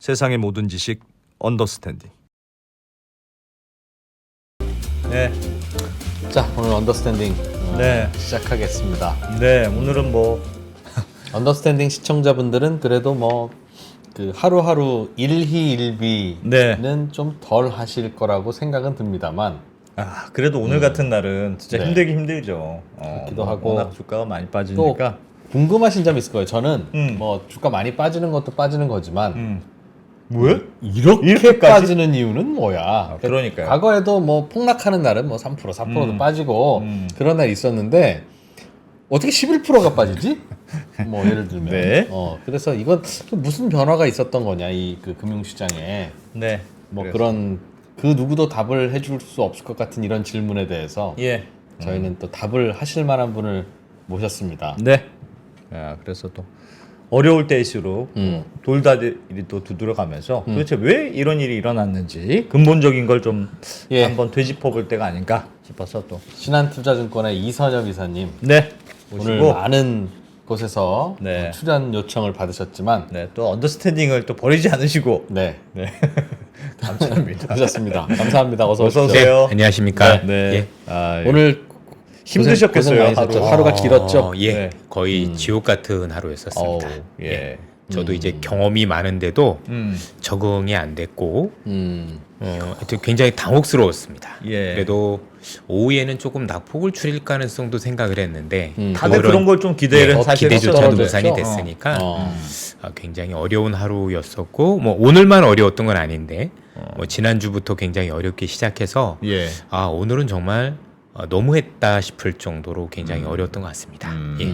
세상의 모든 지식 언더스탠딩. 네, 자, 오늘 언더스탠딩 네. 시작하겠습니다. 네, 오늘은 뭐 언더스탠딩 시청자분들은 그래도 뭐 그 하루하루 일희일비는 네. 좀 덜 하실 거라고 생각은 듭니다만 그래도 오늘 같은 날은 진짜 네. 힘들긴 힘들죠. 그렇기도 하고 워낙 주가가 많이 또 빠지니까. 궁금하신 점이 있을 거예요. 저는 음. 뭐 주가 많이 빠지는 것도 빠지는 거지만 왜? 이렇게 이렇게까지? 빠지는 이유는 뭐야? 그러니까요. 과거에도 뭐 폭락하는 날은 뭐 3%, 4%도 빠지고 그런 날이 있었는데 어떻게 11%가 빠지지? 뭐 예를 들면. 네. 그래서 이건 또 무슨 변화가 있었던 거냐 이 그 금융시장에 네. 뭐 그래서. 그런 그 누구도 답을 해줄 수 없을 것 같은 이런 질문에 대해서 예. 저희는 또 답을 하실 만한 분을 모셨습니다. 네. 그래서 또 어려울 때일수록 돌다리를 또 두드려가면서 도대체 왜 이런 일이 일어났는지 근본적인 걸 좀 예. 한번 되짚어 볼 때가 아닌가 싶어서 또. 신한투자증권의 이선엽 이사님 네. 오늘 모시고 많은 곳에서 네. 출연 요청을 받으셨지만 네, 또 언더스탠딩을 또 버리지 않으시고 네 네. 감사합니다. 하셨습니다. 감사합니다. 어서 어서 오십시오. 오세요. 안녕하십니까. 네. 예. 오늘 힘드셨겠어요. 고생 많이 하셨죠? 하루가 길었죠. 예. 네. 거의 지옥 같은 하루였었습니다. 어우, 예. 저도 이제 경험이 많은데도 음. 적응이 안 됐고 음, 하여튼 굉장히 당혹스러웠습니다. 예. 그래도 오후에는 조금 낙폭을 줄일 가능성도 생각을 했는데 다들 그런 걸 좀 기대를 예, 사실 기대조차도 떨어졌죠. 무산이 됐으니까 어. 굉장히 어려운 하루였었고 뭐 오늘만 어려웠던 건 아닌데 뭐 지난주부터 굉장히 어렵게 시작해서 예. 오늘은 정말 너무했다 싶을 정도로 굉장히 어려웠던 것 같습니다. 예.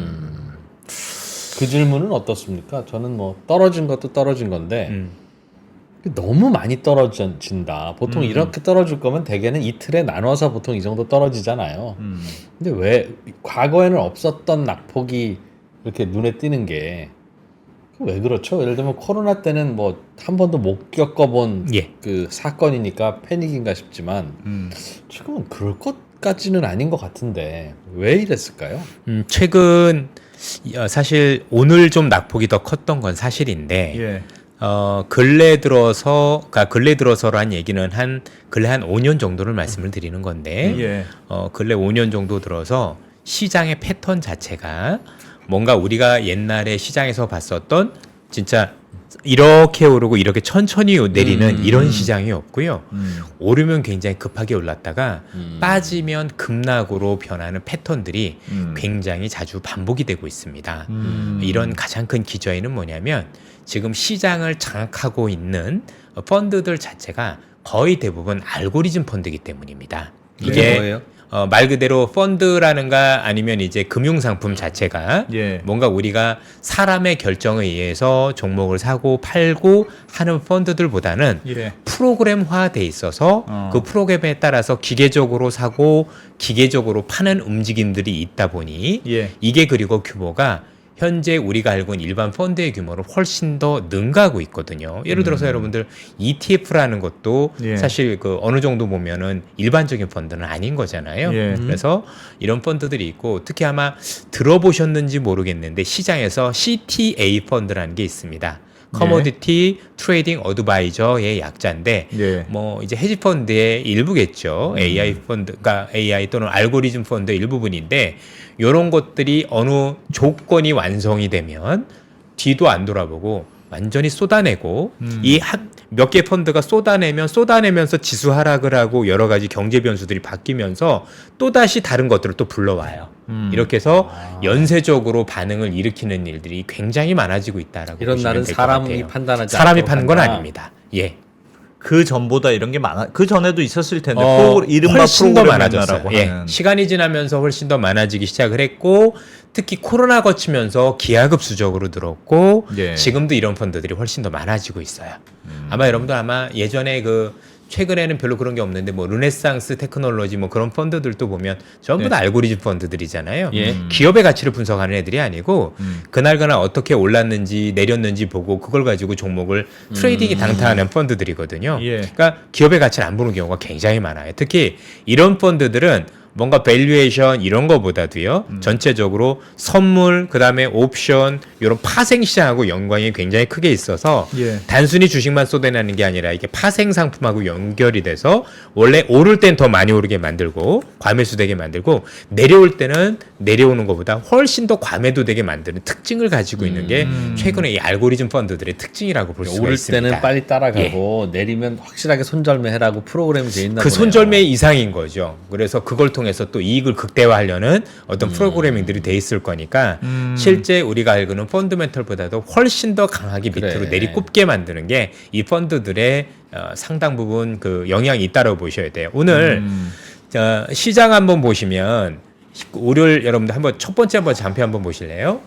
그 질문은 어떻습니까? 저는 뭐 떨어진 것도 떨어진 건데 너무 많이 떨어진다. 보통 이렇게 떨어질 거면 대개는 이틀에 나눠서 보통 이 정도 떨어지잖아요. 근데 왜 과거에는 없었던 낙폭이 이렇게 눈에 띄는 게 왜 그렇죠? 예를 들면 코로나 때는 뭐 한 번도 못 겪어본 예. 그 사건이니까 패닉인가 싶지만 지금은 그럴 것까지는 아닌 것 같은데 왜 이랬을까요? 최근 사실 오늘 좀 낙폭이 더 컸던 건 사실인데 예. 근래 들어서란 얘기는 근래 한 5년 정도를 말씀을 드리는 건데 예. 근래 5년 정도 들어서 시장의 패턴 자체가 뭔가 우리가 옛날에 시장에서 봤었던 진짜 이렇게 오르고 이렇게 천천히 내리는 이런 시장이었고요. 오르면 굉장히 급하게 올랐다가 빠지면 급락으로 변하는 패턴들이 굉장히 자주 반복이 되고 있습니다. 이런 가장 큰 기저에는 뭐냐면 지금 시장을 장악하고 있는 펀드들 자체가 거의 대부분 알고리즘 펀드이기 때문입니다. 이게 뭐예요? 말 그대로 펀드라는가 아니면 이제 금융상품 자체가 예. 뭔가 우리가 사람의 결정에 의해서 종목을 사고 팔고 하는 펀드들보다는 예. 프로그램화돼 있어서 그 프로그램에 따라서 기계적으로 사고 기계적으로 파는 움직임들이 있다 보니 예. 이게 그리고 규모가 현재 우리가 알고 있는 일반 펀드의 규모를 훨씬 더 능가하고 있거든요. 예를 들어서 여러분들 ETF라는 것도 예. 사실 그 어느 정도 보면은 일반적인 펀드는 아닌 거잖아요. 예. 그래서 이런 펀드들이 있고 특히 아마 들어보셨는지 모르겠는데 시장에서 CTA 펀드라는 게 있습니다. 커머디티 트레이딩 어드바이저의 약자인데 예. 뭐 이제 헤지 펀드의 일부겠죠. AI 펀드가 AI 또는 알고리즘 펀드의 일부분인데 이런 것들이 어느 조건이 완성이 되면 뒤도 안 돌아보고 완전히 쏟아내고 이 몇 개 펀드가 쏟아내면서 지수 하락을 하고 여러 가지 경제 변수들이 바뀌면서 또 다시 다른 것들을 또 불러와요. 이렇게 해서 연쇄적으로 반응을 일으키는 일들이 굉장히 많아지고 있다라고 이런 보시면 날은 될것 사람이 같아요. 판단하지 사람이 않도록 파는 건 한다. 아닙니다. 예. 그 전보다 이런 게 그 전에도 있었을 텐데 이른바 훨씬 더 프로그램 많아졌어요. 문화라고 예. 하는. 시간이 지나면서 훨씬 더 많아지기 시작을 했고 특히 코로나 거치면서 기하급수적으로 늘었고 예. 지금도 이런 펀드들이 훨씬 더 많아지고 있어요. 아마 여러분들 최전에 최근에는 별로 그런 게 없는데 뭐 르네상스 테크놀로지 뭐 그런 펀드들도 보면 전부 다 알고리즘 펀드들이잖아요. 예. 기업의 가치를 분석하는 애들이 아니고 그날그날 어떻게 올랐는지 내렸는지 보고 그걸 가지고 종목을 트레이딩이 당타하는 펀드들이거든요. 예. 그러니까 기업의 가치를 안 보는 경우가 굉장히 많아요. 특히 이런 펀드들은 뭔가 밸류에이션 이런 거보다도요. 전체적으로 선물 그다음에 옵션 이런 파생 시장하고 연관이 굉장히 크게 있어서 예. 단순히 주식만 쏟아내는 게 아니라 이게 파생 상품하고 연결이 돼서 원래 오를 땐 더 많이 오르게 만들고 과매수되게 만들고 내려올 때는 내려오는 것보다 훨씬 더 과매도되게 만드는 특징을 가지고 있는 게 최근에 이 알고리즘 펀드들의 특징이라고 볼 수가 오를 있습니다. 때는 빨리 따라가고 내리면 확실하게 손절매해라고 프로그램이 돼 있나 그 보네요. 손절매 이상인 거죠. 그래서 그걸 통해서 또 이익을 극대화하려는 어떤 프로그래밍들이 돼 있을 거니까 실제 우리가 알고는 펀드멘털보다도 훨씬 더 강하게 밑으로 그래. 내리꼽게 만드는 게 이 펀드들의 상당 부분 그 영향이 있다고 보셔야 돼요. 오늘 시장 한번 보시면 월요일 여러분들 한번 첫 번째 한번 잔표 한번 보실래요?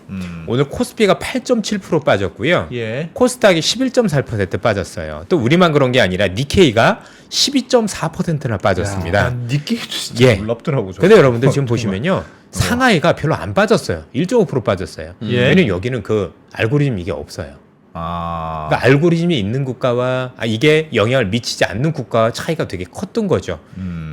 오늘 코스피가 8.7% 빠졌고요. 예. 코스닥이 11.4% 빠졌어요. 또 우리만 그런 게 아니라 니케이가 12.4%나 빠졌습니다. 니끼도 진짜 예. 놀랍더라고. 저. 근데 여러분들 지금 보시면요. 상하이가 별로 안 빠졌어요. 1.5% 빠졌어요. 예. 왜냐면 여기는 그 알고리즘 이게 없어요. 아. 그러니까 알고리즘이 있는 국가와 이게 영향을 미치지 않는 국가와 차이가 되게 컸던 거죠.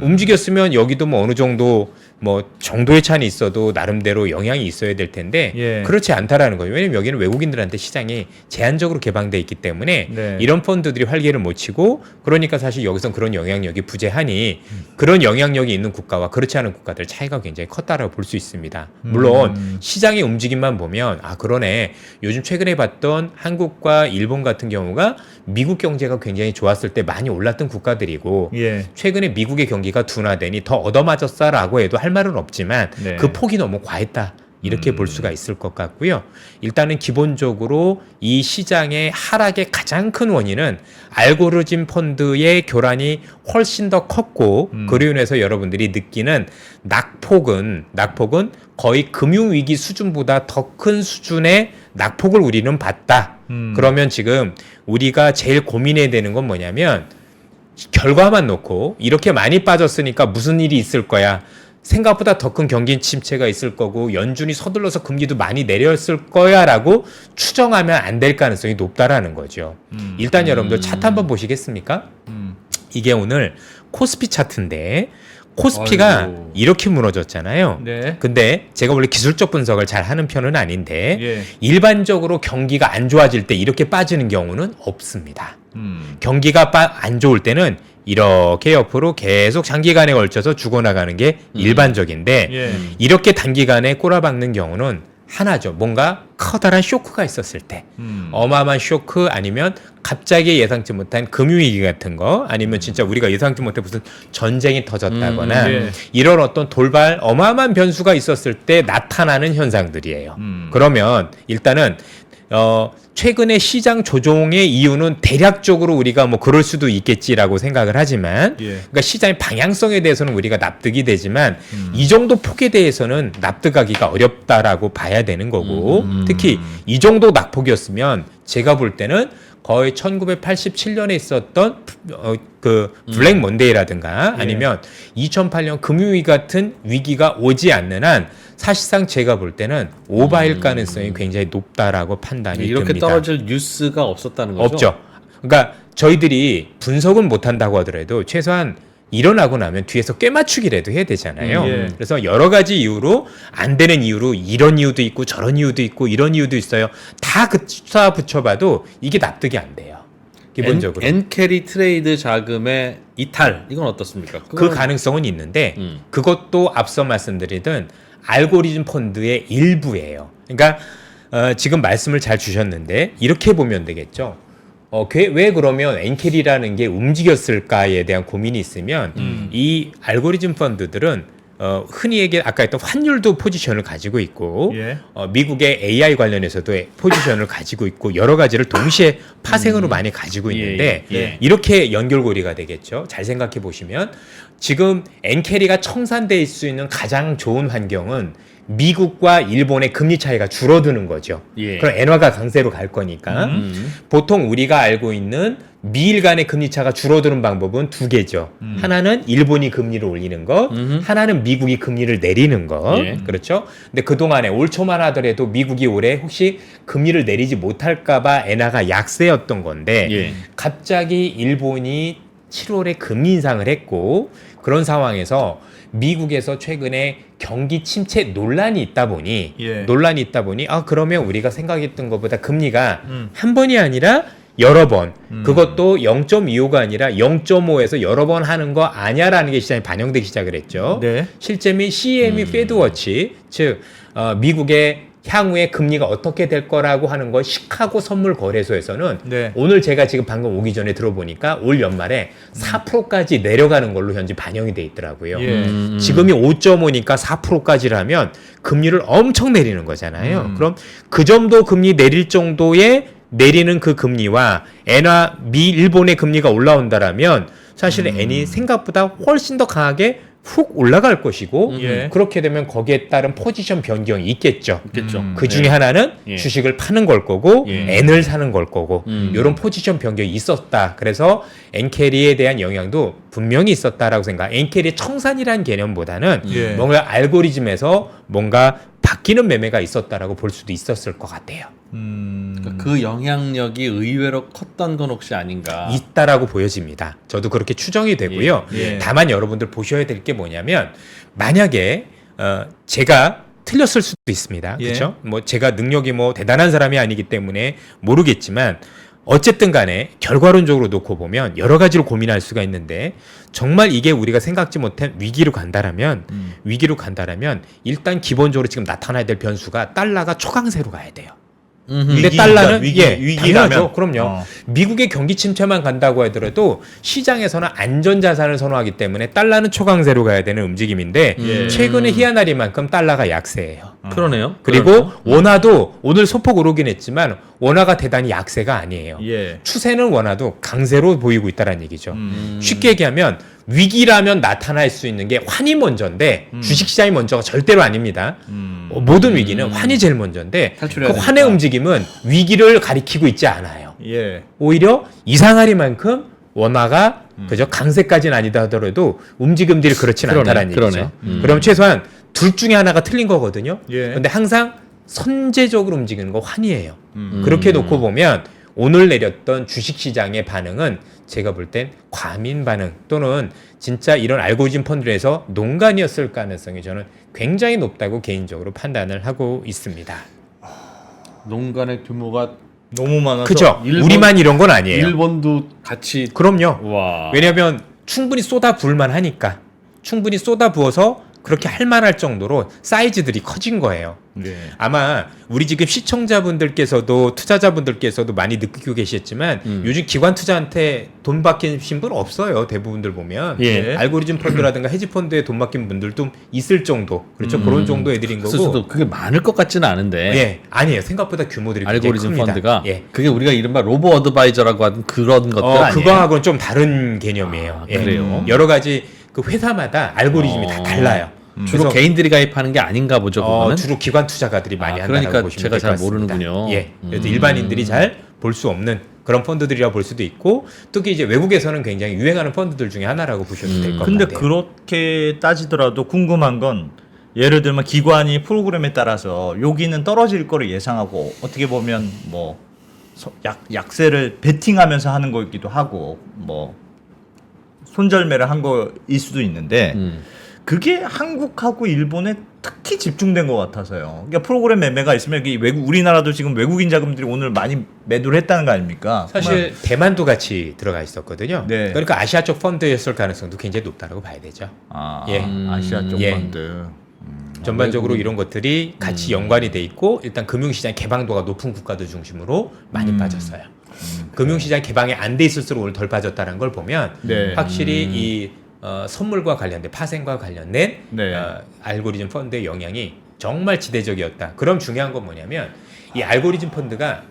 움직였으면 여기도 뭐 어느 정도 뭐 정도의 차이는 있어도 나름대로 영향이 있어야 될 텐데 예. 그렇지 않다라는 거예요. 왜냐면 여기는 외국인들한테 시장이 제한적으로 개방돼 있기 때문에 네. 이런 펀드들이 활기를 못 치고 그러니까 사실 여기선 그런 영향력이 부재하니 그런 영향력이 있는 국가와 그렇지 않은 국가들 차이가 굉장히 컸다라고 볼 수 있습니다. 물론 시장의 움직임만 보면 그러네. 요즘 최근에 봤던 한국과 일본 같은 경우가 미국 경제가 굉장히 좋았을 때 많이 올랐던 국가들이고 예. 최근에 미국의 경기가 둔화되니 더 얻어맞았다라고 해도 할 말은 없지만 네. 그 폭이 너무 과했다. 이렇게 볼 수가 있을 것 같고요. 일단은 기본적으로 이 시장의 하락의 가장 큰 원인은 알고리즘 펀드의 교란이 훨씬 더 컸고 그로 인해서 여러분들이 느끼는 낙폭은 거의 금융위기 수준보다 더 큰 수준의 낙폭을 우리는 봤다. 그러면 지금 우리가 제일 고민해야 되는 건 뭐냐면 결과만 놓고 이렇게 많이 빠졌으니까 무슨 일이 있을 거야. 생각보다 더 큰 경기 침체가 있을 거고 연준이 서둘러서 금리도 많이 내렸을 거야라고 추정하면 안 될 가능성이 높다라는 거죠. 일단 여러분들 차트 한번 보시겠습니까? 이게 오늘 코스피 차트인데 코스피가 아이고. 이렇게 무너졌잖아요. 네. 근데 제가 원래 기술적 분석을 잘 하는 편은 아닌데 예. 일반적으로 경기가 안 좋아질 때 이렇게 빠지는 경우는 없습니다. 경기가 안 좋을 때는 이렇게 옆으로 계속 장기간에 걸쳐서 죽어나가는 게 일반적인데 예. 이렇게 단기간에 꼬라박는 경우는 하나죠. 뭔가 커다란 쇼크가 있었을 때 어마어마한 쇼크 아니면 갑자기 예상치 못한 금융위기 같은 거 아니면 진짜 우리가 예상치 못한 무슨 전쟁이 터졌다거나 예. 이런 어떤 돌발 어마어마한 변수가 있었을 때 나타나는 현상들이에요. 그러면 일단은 최근에 시장 조종의 이유는 대략적으로 우리가 뭐 그럴 수도 있겠지라고 생각을 하지만 예. 그러니까 시장의 방향성에 대해서는 우리가 납득이 되지만 이 정도 폭에 대해서는 납득하기가 어렵다라고 봐야 되는 거고 특히 이 정도 낙폭이었으면 제가 볼 때는 거의 1987년에 있었던 그 블랙 먼데이라든가 아니면 2008년 금융위기 같은 위기가 오지 않는 한 사실상 제가 볼 때는 오바일 가능성이 굉장히 높다라고 판단이 이렇게 듭니다. 떨어질 뉴스가 없었다는 거죠? 없죠. 그러니까 저희들이 분석은 못한다고 하더라도 최소한 일어나고 나면 뒤에서 꿰맞추기라도 해야 되잖아요. 예. 그래서 여러 가지 이유로 안 되는 이유로 이런 이유도 있고 저런 이유도 있고 이런 이유도 있어요. 다 붙여봐도 이게 납득이 안 돼요. 기본적으로. 엔캐리 트레이드 자금의 이탈 이건 어떻습니까? 그 가능성은 있는데 그것도 앞서 말씀드리던 알고리즘 펀드의 일부예요. 그러니까 지금 말씀을 잘 주셨는데 이렇게 보면 되겠죠. 왜 그러면 엔캐리라는 게 움직였을까에 대한 고민이 있으면 이 알고리즘 펀드들은 흔히 얘기 아까 했던 환율도 포지션을 가지고 있고 예. 미국의 AI 관련해서도 포지션을 가지고 있고 여러 가지를 동시에 파생으로 많이 가지고 있는데 예. 이렇게 연결고리가 되겠죠. 잘 생각해 보시면 지금 엔캐리가 청산될 수 있는 가장 좋은 환경은 미국과 일본의 금리 차이가 줄어드는 거죠. 예. 그럼 엔화가 강세로 갈 거니까 보통 우리가 알고 있는 미일 간의 금리 차가 줄어드는 방법은 두 개죠. 하나는 일본이 금리를 올리는 것, 하나는 미국이 금리를 내리는 것. 예. 그렇죠? 근데 그동안에 올 초만 하더라도 미국이 올해 혹시 금리를 내리지 못할까봐 엔화가 약세였던 건데 예. 갑자기 일본이 7월에 금리 인상을 했고 그런 상황에서 미국에서 최근에 경기 침체 논란이 있다 보니 그러면 우리가 생각했던 것보다 금리가 한 번이 아니라 여러 번 그것도 0.25가 아니라 0.5에서 여러 번 하는 거 아니야라는 게 시장에 반영되기 시작을 했죠. 네. 실제미 CME 페드워치 즉 미국의 향후에 금리가 어떻게 될 거라고 하는 걸 시카고 선물 거래소에서는 네. 오늘 제가 지금 방금 오기 전에 들어보니까 올 연말에 4%까지 내려가는 걸로 현재 반영이 돼 있더라고요. 예. 지금이 5.5니까 4%까지라면 금리를 엄청 내리는 거잖아요. 그럼 그 정도 금리 내릴 정도의 내리는 그 금리와 엔화 일본의 금리가 올라온다라면 사실 엔이 생각보다 훨씬 더 강하게 훅 올라갈 것이고 예. 그렇게 되면 거기에 따른 포지션 변경이 있겠죠. 있겠죠. 그 중에 하나는 예. 주식을 파는 걸 거고 예. N을 사는 걸 거고 이런 포지션 변경이 있었다. 그래서 N캐리에 대한 영향도 분명히 있었다라고 생각. N캐리의 청산이라는 개념보다는 예. 뭔가 알고리즘에서 뭔가 바뀌는 매매가 있었다라고 볼 수도 있었을 것 같아요. 그 영향력이 의외로 컸던 건 혹시 아닌가? 있다라고 보여집니다. 저도 그렇게 추정이 되고요. 예. 다만 여러분들 보셔야 될 게 뭐냐면 만약에 제가 틀렸을 수도 있습니다. 예. 그렇죠? 뭐 제가 능력이 뭐 대단한 사람이 아니기 때문에 모르겠지만 어쨌든 간에 결과론적으로 놓고 보면 여러 가지로 고민할 수가 있는데 정말 이게 우리가 생각지 못한 위기로 간다라면 일단 기본적으로 지금 나타나야 될 변수가 달러가 초강세로 가야 돼요. 근데 위기니까, 달러는 위기라면? 당연하죠. 그럼요. 어. 미국의 경기 침체만 간다고 하더라도 시장에서는 안전 자산을 선호하기 때문에 달러는 초강세로 가야 되는 움직임인데 예. 최근에 희한하리만큼 달러가 약세예요. 그러네요. 그리고 원화도 오늘 소폭 오르긴 했지만 원화가 대단히 약세가 아니에요. 예. 추세는 원화도 강세로 보이고 있다는 얘기죠. 쉽게 얘기하면 위기라면 나타날 수 있는 게 환이 먼저인데 주식시장이 먼저가 절대로 아닙니다. 모든 위기는 환이 제일 먼저인데 그 탈출해야 환의 되니까. 움직임은 위기를 가리키고 있지 않아요. 예. 오히려 이상하리만큼 원화가 그저 강세까지는 아니다 하더라도 움직임들이 그렇진 그러네, 않다는 얘기죠. 그러네. 그럼 최소한 둘 중에 하나가 틀린 거거든요. 예. 근데 항상 선제적으로 움직이는 거 환이에요. 그렇게 놓고 보면 오늘 내렸던 주식시장의 반응은 제가 볼 땐 과민 반응 또는 진짜 이런 알고리즘 펀드에서 농간이었을 가능성이 저는 굉장히 높다고 개인적으로 판단을 하고 있습니다. 농간의 규모가 너무 많아서. 그죠? 일본- 우리만 이런 건 아니에요. 일본도 같이 그럼요. 와. 왜냐하면 충분히 쏟아 부을만 하니까 충분히 쏟아 부어서 그렇게 할 만할 정도로 사이즈들이 커진 거예요. 예. 아마 우리 지금 시청자분들께서도 투자자분들께서도 많이 느끼고 계시겠지만 요즘 기관 투자한테 돈 맡기신 분 없어요. 대부분들 보면 예. 알고리즘 펀드라든가 헤지 펀드에 돈 맡긴 분들도 있을 정도 그렇죠. 그런 정도 애들인 거고. 수도 그게 많을 것 같지는 않은데 예, 아니에요. 생각보다 규모들이 굉장히 알고리즘 큽니다. 펀드가 예. 그게 우리가 이른바 로보 어드바이저라고 하는 그런 것들 아니에요? 그거하고는 좀 다른 개념이에요. 아, 예. 그래요? 여러 가지 그 회사마다 알고리즘이 다 달라요. 주로 그래서 개인들이 가입하는 게 아닌가 보죠. 그거는 주로 기관 투자가들이 많이 아, 한다고 그러니까 보시면 제가 될 것 잘 같습니다. 모르는군요. 예, 그래서 일반인들이 잘 볼 수 없는 그런 펀드들이라 볼 수도 있고 특히 이제 외국에서는 굉장히 유행하는 펀드들 중에 하나라고 보셔도 될 것 근데 같아요. 그렇게 따지더라도 궁금한 건 예를 들면 기관이 프로그램에 따라서 여기는 떨어질 거를 예상하고 어떻게 보면 뭐 약세를 베팅하면서 하는 거이기도 하고 뭐 손절매를 한 거일 수도 있는데 그게 한국하고 일본에 특히 집중된 것 같아서요. 그러니까 프로그램 매매가 있으면 이게 우리나라도 지금 외국인 자금들이 오늘 많이 매도를 했다는 거 아닙니까? 사실 대만도 같이 들어가 있었거든요. 네. 그러니까 아시아 쪽 펀드였을 가능성도 굉장히 높다고 봐야 되죠. 예. 아시아 쪽 예. 펀드. 전반적으로 이런 것들이 같이 연관이 돼 있고 일단 금융시장 개방도가 높은 국가들 중심으로 많이 빠졌어요. 금융시장 개방이 안 돼 있을수록 오늘 덜 빠졌다는 걸 보면 네. 확실히 이 선물과 관련된 파생과 관련된 네. 알고리즘 펀드의 영향이 정말 지대적이었다. 그럼 중요한 건 뭐냐면 이 알고리즘 펀드가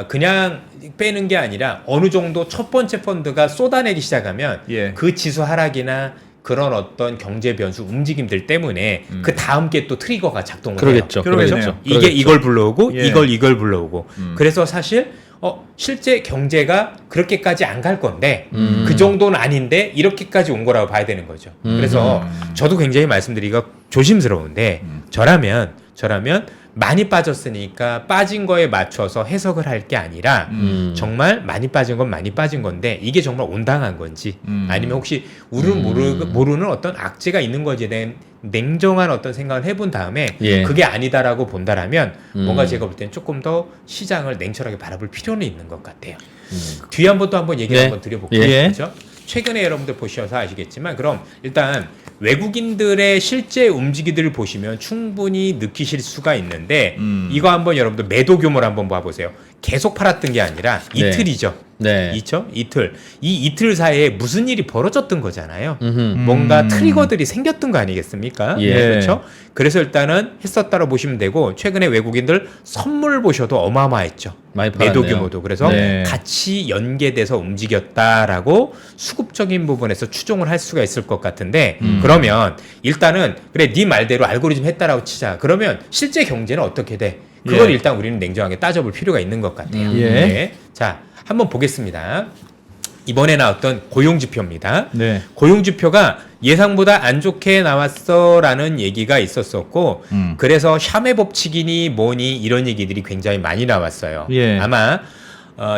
그냥 빼는 게 아니라 어느 정도 첫 번째 펀드가 쏟아내기 시작하면 예. 그 지수 하락이나 그런 어떤 경제 변수 움직임들 때문에 그 다음 게 또 트리거가 작동을 그러겠죠. 해요. 그렇죠? 그러겠네요. 이게 그러겠죠. 이걸 불러오고 예. 이걸 불러오고 그래서 사실 실제 경제가 그렇게까지 안 갈 건데 그 정도는 아닌데 이렇게까지 온 거라고 봐야 되는 거죠. 그래서 저도 굉장히 말씀드리기가 조심스러운데 저라면 많이 빠졌으니까 빠진 거에 맞춰서 해석을 할 게 아니라 정말 많이 빠진 건 많이 빠진 건데 이게 정말 온당한 건지 아니면 혹시 우리는 모르는 어떤 악재가 있는 건지에 대한 냉정한 어떤 생각을 해본 다음에 예. 그게 아니다라고 본다라면 뭔가 제가 볼 때는 조금 더 시장을 냉철하게 바라볼 필요는 있는 것 같아요. 뒤에 한번 얘기를 네. 한번 드려볼게요. 예. 그렇죠? 최근에 여러분들 보셔서 아시겠지만 그럼 일단 외국인들의 실제 움직이들을 보시면 충분히 느끼실 수가 있는데 이거 한번 여러분들 매도 규모를 한번 봐보세요. 계속 팔았던 게 아니라 네. 이틀이죠. 네. 있죠? 이틀. 이 이틀 사이에 무슨 일이 벌어졌던 거잖아요. 음흠. 뭔가 트리거들이 생겼던 거 아니겠습니까? 예. 그렇죠? 그래서 일단은 했었다고 보시면 되고 최근에 외국인들 선물 보셔도 어마어마했죠. 많이 매도 팔았네요. 규모도. 그래서 네. 같이 연계돼서 움직였다라고 수급적인 부분에서 추정을 할 수가 있을 것 같은데 그러면 일단은 그래 네 말대로 알고리즘 했다라고 치자. 그러면 실제 경제는 어떻게 돼? 그걸 예. 일단 우리는 냉정하게 따져볼 필요가 있는 것 같아요. 예. 네. 자, 한번 보겠습니다. 이번에 나왔던 고용지표입니다. 네. 고용지표가 예상보다 안 좋게 나왔어라는 얘기가 있었었고 그래서 샤메 법칙이니 뭐니 이런 얘기들이 굉장히 많이 나왔어요. 예. 아마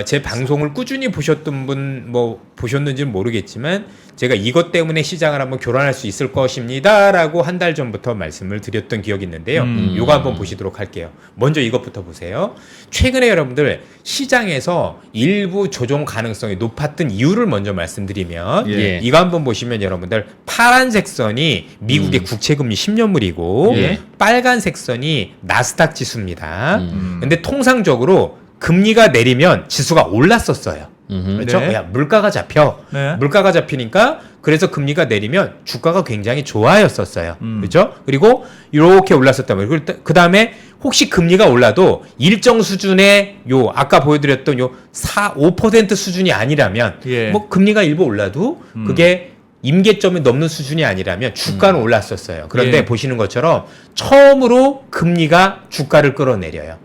제 방송을 꾸준히 보셨던 분 뭐 보셨는지는 모르겠지만 제가 이것 때문에 시장을 한번 교란할 수 있을 것입니다라고 한 달 전부터 말씀을 드렸던 기억이 있는데요. 요거 한번 보시도록 할게요. 먼저 이것부터 보세요. 최근에 여러분들 시장에서 일부 조정 가능성이 높았던 이유를 먼저 말씀드리면 예. 이거 한번 보시면 여러분들 파란색 선이 미국의 국채금리 10년물이고 예. 빨간색 선이 나스닥 지수입니다. 근데 통상적으로 금리가 내리면 지수가 올랐었어요. 그렇죠? 네. 야, 물가가 잡혀. 네. 물가가 잡히니까 그래서 금리가 내리면 주가가 굉장히 좋아였었어요. 그렇죠? 그리고 이렇게 올랐었단 말이에요. 그 다음에 혹시 금리가 올라도 일정 수준의 요 아까 보여드렸던 요 5% 수준이 아니라면 예. 뭐 금리가 일부 올라도 그게 임계점이 넘는 수준이 아니라면 주가는 올랐었어요. 그런데 예. 보시는 것처럼 처음으로 금리가 주가를 끌어내려요.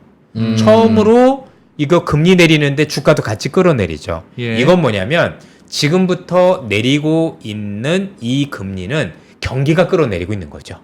처음으로 이거 금리 내리는데 주가도 같이 끌어내리죠. 예. 이건 뭐냐면 지금부터 내리고 있는 이 금리는 경기가 끌어내리고 있는 거죠.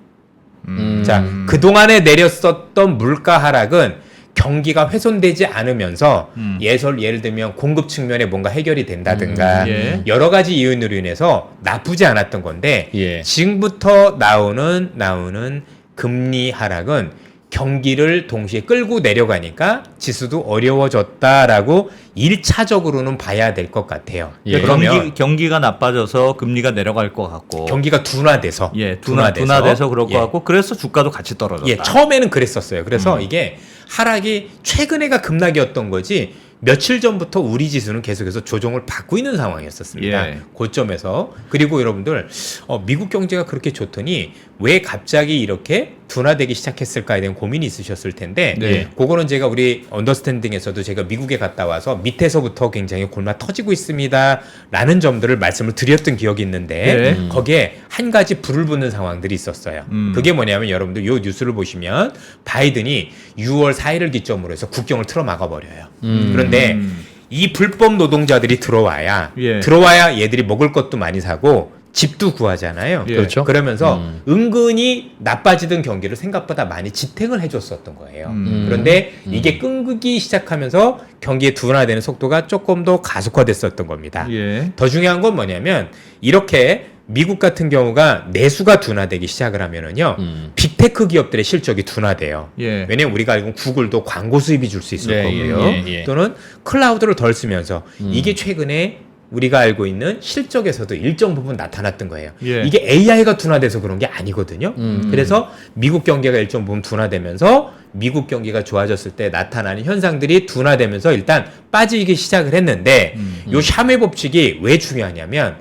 자, 그동안에 내렸었던 물가 하락은 경기가 훼손되지 않으면서 예를 들면 공급 측면에 뭔가 해결이 된다든가 예. 여러 가지 이유로 인해서 나쁘지 않았던 건데 예. 지금부터 나오는 금리 하락은 경기를 동시에 끌고 내려가니까 지수도 어려워졌다라고 1차적으로는 봐야 될 것 같아요. 예. 그러면 경기가 나빠져서 금리가 내려갈 것 같고. 경기가 둔화돼서 예, 둔화돼서 그럴 예. 것 같고 그래서 주가도 같이 떨어졌다. 예, 처음에는 그랬었어요. 그래서 이게 하락이 최근에가 급락이었던 거지 며칠 전부터 우리 지수는 계속해서 조정을 받고 있는 상황이었었습니다. 예. 고점에서. 그리고 여러분들 미국 경제가 그렇게 좋더니 왜 갑자기 이렇게 둔화되기 시작했을까에 대한 고민이 있으셨을 텐데 네. 그거는 제가 우리 언더스탠딩에서도 제가 미국에 갔다 와서 밑에서부터 굉장히 골마 터지고 있습니다 라는 점들을 말씀을 드렸던 기억이 있는데 네. 거기에 한 가지 불을 붙는 상황들이 있었어요. 그게 뭐냐면 여러분들 요 뉴스를 보시면 바이든이 6월 4일을 기점으로 해서 국경을 틀어 막아버려요. 그런데 이 불법 노동자들이 들어와야 예. 얘들이 먹을 것도 많이 사고 집도 구하잖아요. 예. 그렇죠. 그러면서 은근히 나빠지던 경기를 생각보다 많이 지탱을 해줬었던 거예요. 그런데 이게 끈기기 시작하면서 경기의 둔화되는 속도가 조금 더 가속화됐었던 겁니다. 예. 더 중요한 건 뭐냐면 이렇게 미국 같은 경우가 내수가 둔화되기 시작을 하면은요 빅테크 기업들의 실적이 둔화돼요. 예. 왜냐면 우리가 알고 있는 구글도 광고 수입이 줄 수 있을 예, 거고요. 예. 또는 클라우드를 덜 쓰면서 이게 최근에 우리가 알고 있는 실적에서도 일정 부분 나타났던 거예요. 예. 이게 AI가 둔화돼서 그런 게 아니거든요. 그래서 미국 경기가 일정 부분 둔화되면서 미국 경기가 좋아졌을 때 나타나는 현상들이 둔화되면서 일단 빠지기 시작을 했는데 요 샤메 법칙이 왜 중요하냐면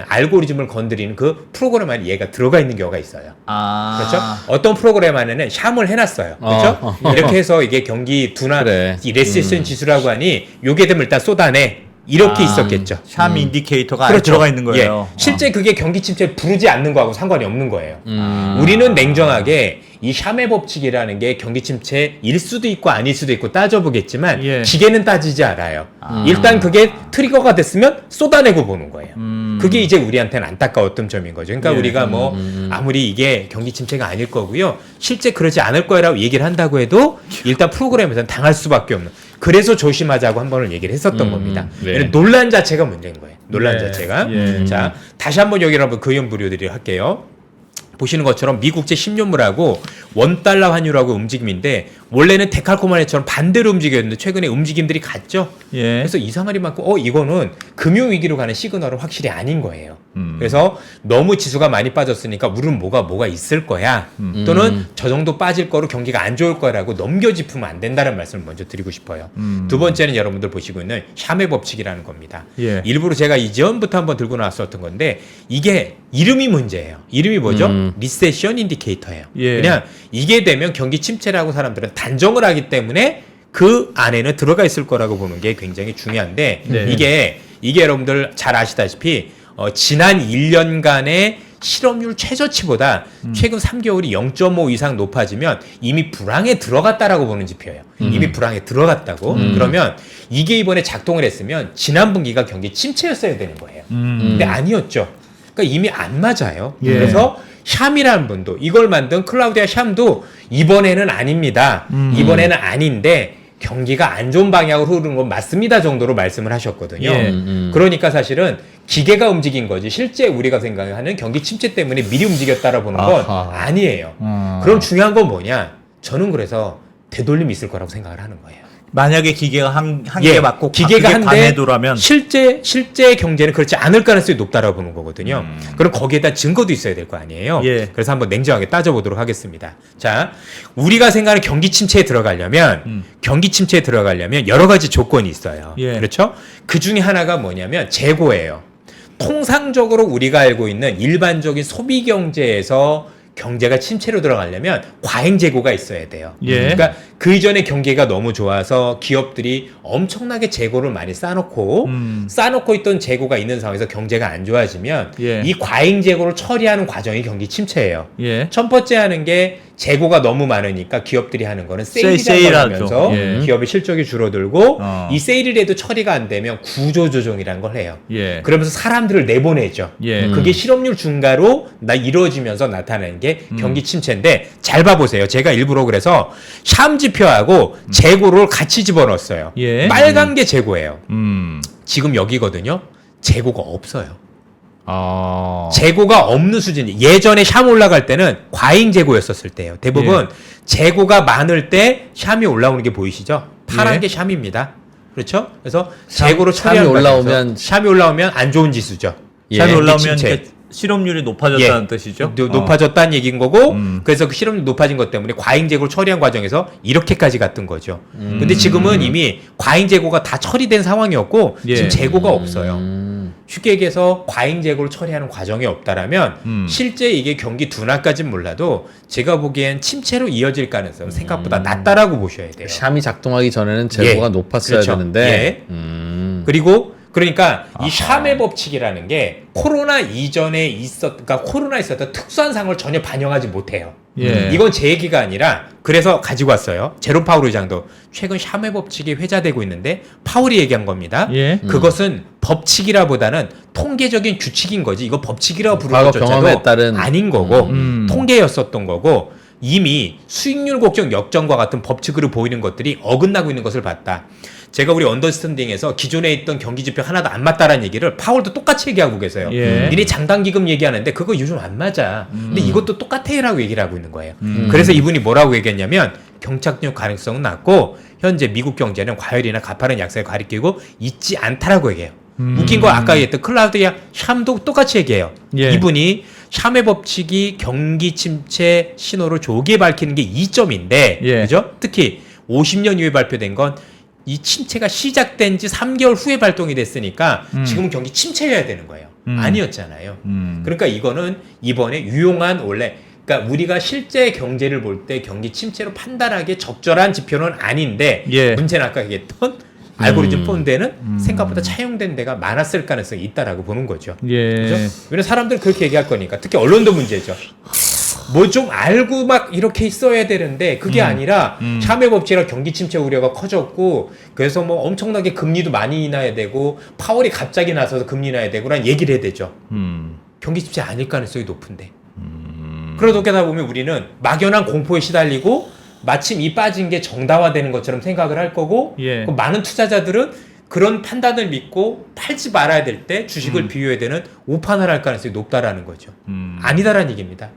알고리즘을 건드리는 그 프로그램 안에 얘가 들어가 있는 경우가 있어요. 아. 그렇죠? 어떤 프로그램 안에는 샴을 해놨어요. 그렇죠? 이렇게 해서 이게 경기 둔화, 그래. 이 레시션 지수라고 하니 요게 되면 일단 쏟아내. 이렇게 있었겠죠. 샴 인디케이터가 안에 들어가 있는 거예요. 예. 실제 그게 경기 침체를 부르지 않는 거하고 상관이 없는 거예요. 음. 우리는 냉정하게 이 샴의 법칙이라는 게 경기 침체일 수도 있고 아닐 수도 있고 따져보겠지만 예. 기계는 따지지 않아요. 일단 그게 트리거가 됐으면 쏟아내고 보는 거예요. 그게 이제 우리한테는 안타까웠던 점인 거죠. 그러니까 예. 우리가 뭐 아무리 이게 경기 침체가 아닐 거고요. 실제 그러지 않을 거라고 얘기를 한다고 해도 일단 프로그램에서는 당할 수밖에 없는. 그래서 조심하자고 한 번을 얘기를 했었던 겁니다. 네. 왜냐면 논란 자체가 문제인 거예요. 논란 네. 자체가. 예. 자, 다시 한번 여기를 한번 근원 부려드리려 할게요. 보시는 것처럼 미국제 10년물하고 원달러 환율하고 움직임인데 원래는 데칼코마니처럼 반대로 움직였는데 최근에 움직임들이 같죠. 예. 그래서 이상하리 많고 이거는 금융위기로 가는 시그널은 확실히 아닌 거예요. 음. 그래서 너무 지수가 많이 빠졌으니까 우리는 뭐가 있을 거야. 또는 저 정도 빠질 거로 경기가 안 좋을 거라고 넘겨짚으면 안 된다는 말씀을 먼저 드리고 싶어요. 두 번째는 여러분들 보시고 있는 샴의 법칙이라는 겁니다. 예. 일부러 제가 이전부터 한번 들고 나왔었던 건데 이게 이름이 문제예요. 이름이 뭐죠? 리세션 인디케이터예요. 예. 그냥 이게 되면 경기 침체라고 사람들은 단정을 하기 때문에 그 안에는 들어가 있을 거라고 보는 게 굉장히 중요한데 네. 이게 여러분들 잘 아시다시피 지난 1년간의 실업률 최저치보다 최근 3개월이 0.5 이상 높아지면 이미 불황에 들어갔다라고 보는 지표예요. 이미 불황에 들어갔다고. 그러면 이게 이번에 작동을 했으면 지난 분기가 경기 침체였어야 되는 거예요. 근데 아니었죠. 그러니까 이미 안 맞아요. 예. 그래서 샴이라는 분도 이걸 만든 클라우디아 샴도 이번에는 아닙니다. 이번에는 아닌데 경기가 안 좋은 방향으로 흐르는 건 맞습니다 정도로 말씀을 하셨거든요. 예. 그러니까 사실은 기계가 움직인 거지 실제 우리가 생각하는 경기 침체 때문에 미리 움직였다라 보는 건 아하. 아니에요. 그럼 중요한 건 뭐냐? 저는 그래서 되돌림이 있을 거라고 생각을 하는 거예요. 만약에 기계가 한개 맞고 기계가 그게 한데 관해도라면 실제 경제는 그렇지 않을 가능성이 높다라고 보는 거거든요. 그럼 거기에다 증거도 있어야 될 거 아니에요. 예. 그래서 한번 냉정하게 따져보도록 하겠습니다. 자, 우리가 생각하는 경기 침체에 들어가려면 여러 가지 조건이 있어요. 예. 그렇죠? 그 중에 하나가 뭐냐면 재고예요. 통상적으로 우리가 알고 있는 일반적인 소비 경제에서 경제가 침체로 들어가려면 과잉 재고가 있어야 돼요. 예. 그러니까 그 이전에 경기가 너무 좋아서 기업들이 엄청나게 재고를 많이 쌓아놓고 있던 재고가 있는 상황에서 경제가 안 좋아지면 예. 이 과잉 재고를 처리하는 과정이 경기 침체예요. 예. 첫 번째 하는 게 재고가 너무 많으니까 기업들이 하는 거는 세일이라고 세일하죠. 하면서 예. 기업의 실적이 줄어들고 어. 이 세일이라도 처리가 안 되면 구조조정이라는 걸 해요. 예. 그러면서 사람들을 내보내죠. 예. 그게 실업률 증가로 이루어지면서 나타나는 게 경기 침체인데 잘 봐보세요. 제가 일부러 그래서 샴 지표하고 재고를 같이 집어넣었어요. 예. 빨간 게 재고예요. 음. 지금 여기거든요. 재고가 없어요. 아. 재고가 없는 수준이 예전에 샴 올라갈 때는 과잉 재고였었을 때예요. 대부분 재고가 많을 때 샴이 올라오는 게 보이시죠? 파란 예. 게 샴입니다. 그렇죠? 그래서 재고로 샴이 처리하는 올라오면- 과정에서 샴이 올라오면 안 좋은 지수죠. 예. 샴이 올라오면 침체. 이게 실업률이 높아졌다는 뜻이죠? 높아졌다는 얘기인 거고 음. 그래서 그 실업률 높아진 것 때문에 과잉 재고를 처리한 과정에서 이렇게까지 갔던 거죠. 근데 지금은 이미 과잉 재고가 다 처리된 상황이었고 예. 지금 재고가 없어요. 쉽게 얘기해서 과잉 재고를 처리하는 과정이 없다라면 실제 이게 경기 둔화까지는 몰라도 제가 보기엔 침체로 이어질 가능성은 생각보다 낮다라고 보셔야 돼요. 샴이 작동하기 전에는 재고가 예. 높았어야 그렇죠. 되는데 그리고 그러니까 이 샴의 법칙이라는 게 코로나 이전에 그러니까 코로나 있었던 특수한 상황을 전혀 반영하지 못해요. 예. 이건 제 얘기가 아니라 그래서 가지고 왔어요. 제롬 파월 의장도 최근 샴의 법칙이 회자되고 있는데 파월이 얘기한 겁니다. 예. 그것은 법칙이라보다는 통계적인 규칙인 거지. 이거 법칙이라고 부르는 과거 것조차도 경험에 따른 아닌 거고 통계였었던 거고 이미 수익률 곡정 역전과 같은 법칙으로 보이는 것들이 어긋나고 있는 것을 봤다. 제가 우리 언더스탠딩에서 기존에 있던 경기 지표 하나도 안 맞다라는 얘기를 파월도 똑같이 얘기하고 계세요. 예. 니네 장단기금 얘기하는데 그거 요즘 안 맞아. 근데 이것도 똑같아라고 얘기를 하고 있는 거예요. 그래서 이분이 뭐라고 얘기했냐면 경착륙 가능성은 낮고 현재 미국 경제는 과열이나 가파른 약세를 가리키고 있지 않다라고 얘기해요. 웃긴 거 아까 얘기했던 클라우디아 샴도 똑같이 얘기해요. 예. 이분이 샴의 법칙이 경기 침체 신호를 조기에 밝히는 게 이점인데 예. 그죠? 특히 50년 이후에 발표된 건 이 침체가 시작된 지 3개월 후에 발동이 됐으니까 지금은 경기 침체여야 되는 거예요. 아니었잖아요. 그러니까 이거는 이번에 유용한 원래 그러니까 우리가 실제 경제를 볼 때 경기 침체로 판단하기에 적절한 지표는 아닌데 예. 문제는 아까 얘기했던 알고리즘 폰드에는 생각보다 차용된 데가 많았을 가능성이 있다라고 보는 거죠. 예. 그죠? 왜냐면 사람들은 그렇게 얘기할 거니까. 특히 언론도 문제죠. 뭐 좀 알고 막 이렇게 써야 되는데 그게 아니라 샤메 법칙이랑 경기 침체 우려가 커졌고 그래서 뭐 엄청나게 금리도 많이 인하해야 되고 파월이 갑자기 나서서 금리 인하해야 되고라는 얘기를 해야 되죠. 경기 침체 아닐 가능성이 높은데. 그러다 보면 우리는 막연한 공포에 시달리고 마침 이 빠진 게 정당화되는 것처럼 생각을 할 거고 예. 그 많은 투자자들은 그런 판단을 믿고 팔지 말아야 될 때 주식을 비워야 되는 오판을 할 가능성이 높다라는 거죠. 아니다라는 얘기입니다.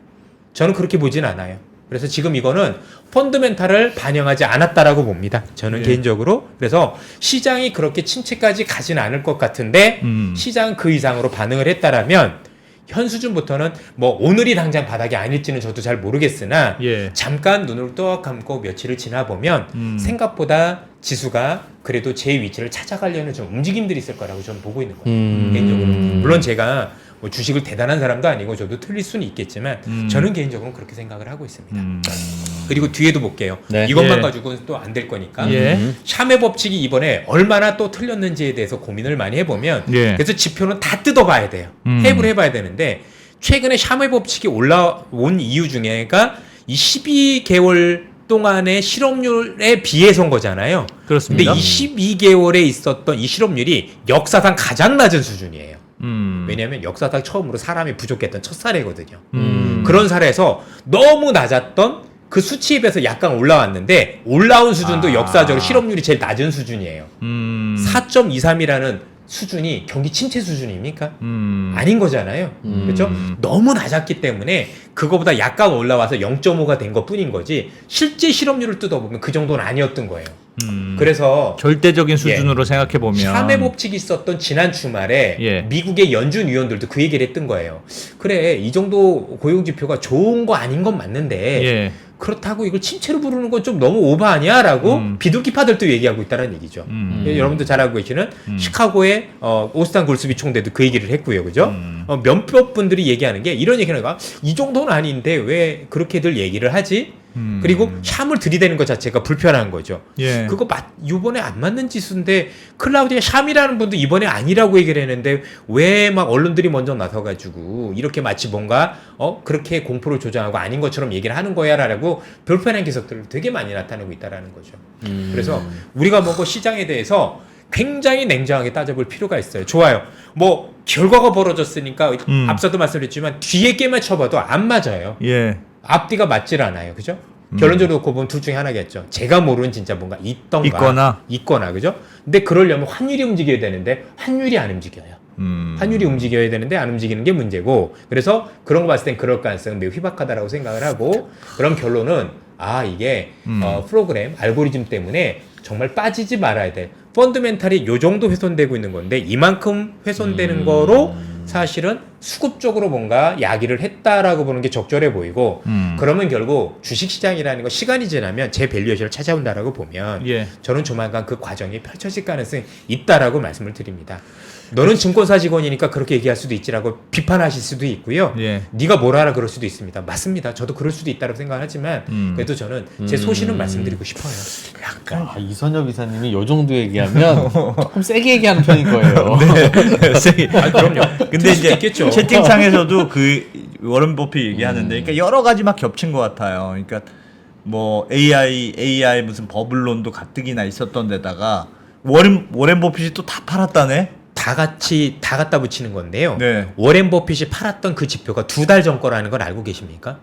저는 그렇게 보진 않아요. 그래서 지금 이거는 펀드멘탈을 반영하지 않았다라고 봅니다. 저는 예. 개인적으로. 그래서 시장이 그렇게 침체까지 가진 않을 것 같은데 시장은 그 이상으로 반응을 했다라면 현 수준부터는 뭐 오늘이 당장 바닥이 아닐지는 저도 잘 모르겠으나 예. 잠깐 눈을 떠 감고 며칠을 지나보면 생각보다 지수가 그래도 제 위치를 찾아가려는 좀 움직임들이 있을 거라고 저는 보고 있는 거예요. 개인적으로. 물론 제가 뭐 주식을 대단한 사람도 아니고 저도 틀릴 수는 있겠지만 저는 개인적으로 그렇게 생각을 하고 있습니다. 그리고 뒤에도 볼게요. 네. 이것만 예. 가지고는 또 안 될 거니까. 예. 샤메 법칙이 이번에 얼마나 또 틀렸는지에 대해서 고민을 많이 해보면 예. 그래서 지표는 다 뜯어봐야 돼요. 해부를 해봐야 되는데 최근에 샤메 법칙이 올라온 이유 중에가 이 12개월 동안의 실업률에 비해서인 거잖아요. 그렇습니다. 근데 이 12개월에 있었던 이 실업률이 역사상 가장 낮은 수준이에요. 왜냐하면 역사상 처음으로 사람이 부족했던 첫 사례거든요. 그런 사례에서 너무 낮았던 그 수치에 비해서 약간 올라왔는데 올라온 수준도 역사적으로 실업률이 제일 낮은 수준이에요. 4.23이라는 수준이 경기 침체 수준입니까? 아닌 거잖아요. 그렇죠? 너무 낮았기 때문에 그거보다 약간 올라와서 0.5가 된 것뿐인 거지 실제 실업률을 뜯어보면 그 정도는 아니었던 거예요. 그래서 절대적인 수준으로 생각해 보면 샤메 법칙이 있었던 지난 주말에 예. 미국의 연준 위원들도 그 얘기를 했던 거예요. 그래 이 정도 고용 지표가 좋은 거 아닌 건 맞는데 예. 그렇다고 이걸 침체로 부르는 건 좀 너무 오버 아니야라고 비둘기파들도 얘기하고 있다는 얘기죠. 여러분도 잘 알고 계시는 시카고의 오스탄 골스비 총대도 그 얘기를 했고요, 그죠? 몇몇 분들이 얘기하는 게 이런 얘기는 이 정도는 아닌데 왜 그렇게들 얘기를 하지? 그리고 샴을 들이대는 것 자체가 불편한 거죠. 예. 그거 이번에 안 맞는 지수인데 클라우디아 샴이라는 분도 이번에 아니라고 얘기를 했는데 왜 막 언론들이 먼저 나서가지고 이렇게 마치 뭔가 그렇게 공포를 조장하고 아닌 것처럼 얘기를 하는 거야라고 불편한 기석들을 되게 많이 나타내고 있다라는 거죠. 그래서 우리가 뭔가 시장에 대해서 굉장히 냉정하게 따져볼 필요가 있어요. 좋아요. 뭐 결과가 벌어졌으니까 앞서도 말씀드렸지만 뒤에 게임만 쳐봐도 안 맞아요. 예. 앞뒤가 맞질 않아요. 그죠? 결론적으로 놓고 보면 둘 중에 하나겠죠. 제가 모르는 진짜 뭔가 있거나 그죠? 근데 그러려면 환율이 움직여야 되는데 환율이 안 움직여요. 환율이 움직여야 되는데 안 움직이는 게 문제고 그래서 그런 거 봤을 땐 그럴 가능성은 매우 희박하다라고 생각을 하고 그럼 결론은 이게 프로그램 알고리즘 때문에 정말 빠지지 말아야 돼. 펀드멘탈이 요 정도 훼손되고 있는 건데 이만큼 훼손되는 거로 사실은 수급적으로 뭔가 야기를 했다라고 보는 게 적절해 보이고 그러면 결국 주식시장이라는 거 시간이 지나면 제 밸류에이션을 찾아온다라고 보면 예. 저는 조만간 그 과정이 펼쳐질 가능성이 있다라고 말씀을 드립니다. 너는 증권사 직원이니까 그렇게 얘기할 수도 있지라고 비판하실 수도 있고요. 예. 네가 뭘 알아 그럴 수도 있습니다. 맞습니다. 저도 그럴 수도 있다고 생각하지만 그래도 저는 제 소신은 말씀드리고 싶어요. 이선엽 이사님이 요 정도 얘기하면 조금 세게 얘기하는 편인 거예요. 세게. 그럼요. 근데 이제 있겠죠. 채팅창에서도 그 워런 버핏 얘기하는데, 그러니까 여러 가지 막 겹친 것 같아요. 그러니까 뭐 AI 무슨 버블론도 가뜩이나 있었던 데다가 워렌 버핏이 또 다 팔았다네. 다 같이 다 갖다 붙이는 건데요. 네. 워렌 버핏이 팔았던 그 지표가 2달 전 거라는 걸 알고 계십니까?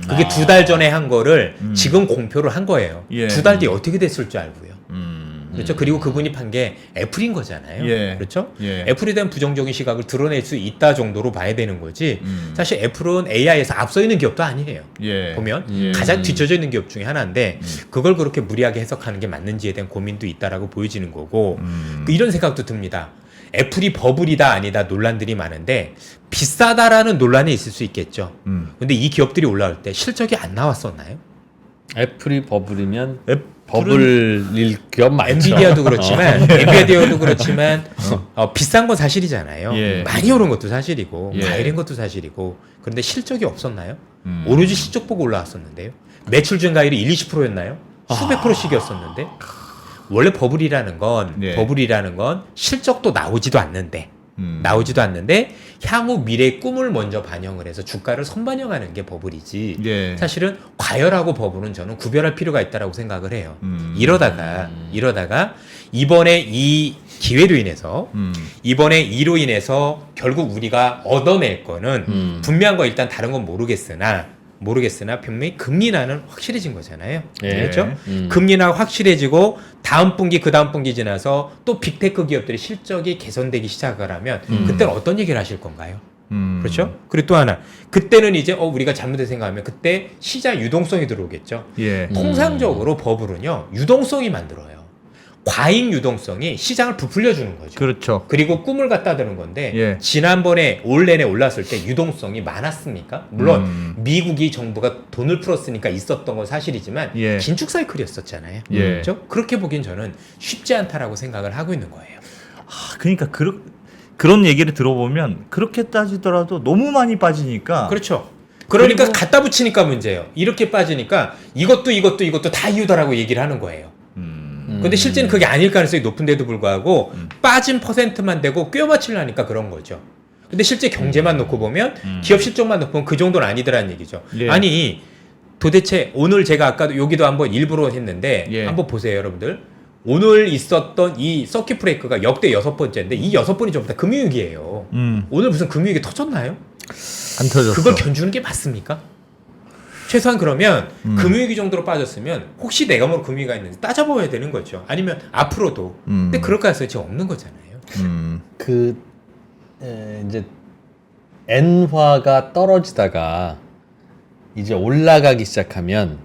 그게 2달 전에 한 거를 지금 공표를 한 거예요. 예. 2달 뒤에 어떻게 됐을 줄 알고요. 그렇죠. 그리고 그분이 판 게 애플인 거잖아요. 예. 그렇죠. 예. 애플에 대한 부정적인 시각을 드러낼 수 있다 정도로 봐야 되는 거지. 사실 애플은 AI에서 앞서 있는 기업도 아니에요. 예. 보면 예. 가장 뒤쳐져 있는 기업 중에 하나인데 그걸 그렇게 무리하게 해석하는 게 맞는지에 대한 고민도 있다라고 보여지는 거고 이런 생각도 듭니다. 애플이 버블이다 아니다 논란들이 많은데 비싸다라는 논란이 있을 수 있겠죠. 근데 이 기업들이 올라올 때 실적이 안 나왔었나요? 애플이 버블이면 애플은 버블일 기업 많죠. 엔비디아도 그렇지만 비싼 건 사실이잖아요. 예. 많이 오른 것도 사실이고 예. 과열인 것도 사실이고 그런데 실적이 없었나요? 오로지 실적 보고 올라왔었는데요. 매출 증가율이 20%였나요? 수백 프로씩이었었는데 원래 버블이라는 건 예. 버블이라는 건 실적도 나오지도 않는데 향후 미래의 꿈을 먼저 반영을 해서 주가를 선반영하는 게 버블이지. 예. 사실은 과열하고 버블은 저는 구별할 필요가 있다라고 생각을 해요. 이러다가 이번에 이 기회로 인해서 이번에 이로 인해서 결국 우리가 얻어낼 거는 분명한 거 일단 다른 건 모르겠으나 분명히 금리 인하는 확실해진 거잖아요. 예. 그렇죠? 금리 인하가 확실해지고 다음 분기 그 다음 분기 지나서 또 빅테크 기업들의 실적이 개선되기 시작을 하면 그때는 어떤 얘기를 하실 건가요? 그렇죠? 그리고 또 하나 그때는 이제 우리가 잘못된 생각하면 그때 시장 유동성이 들어오겠죠. 예. 통상적으로 버블은요 유동성이 만들어요. 과잉 유동성이 시장을 부풀려 주는 거죠. 그렇죠. 그리고 꿈을 갖다 드는 건데 예. 지난번에 올 내내 올랐을 때 유동성이 많았습니까? 물론 미국이 정부가 돈을 풀었으니까 있었던 건 사실이지만 예. 긴축 사이클이었었잖아요. 예. 그렇죠? 그렇게 보긴 저는 쉽지 않다라고 생각을 하고 있는 거예요. 그러니까 그런 얘기를 들어보면 그렇게 따지더라도 너무 많이 빠지니까 그렇죠. 그러니까 그리고- 갖다 붙이니까 문제예요. 이렇게 빠지니까 이것도 다 이유다라고 얘기를 하는 거예요. 근데 실제는 그게 아닐 가능성이 높은데도 불구하고 빠진 퍼센트만 되고 꿰 맞추려니까 그런 거죠. 근데 실제 경제만 놓고 보면 기업 실적만 놓고 보면 그 정도는 아니더라는 얘기죠. 예. 아니 도대체 오늘 제가 아까도 여기도 한번 일부러 했는데 예. 한번 보세요 여러분들. 오늘 있었던 이 서킷 브레이크가 역대 6번째인데 이 6번이 전부 다 금융위기예요. 오늘 무슨 금융위기 터졌나요? 안 터졌어. 그걸 견주는 게 맞습니까? 최소한 그러면 금융위기 정도로 빠졌으면 혹시 내가 모르는 금융위기가 있는지 따져봐야 되는 거죠. 아니면 앞으로도. 근데 그럴 가능성이 지금 없는 거잖아요. 이제 엔화가 떨어지다가 이제 올라가기 시작하면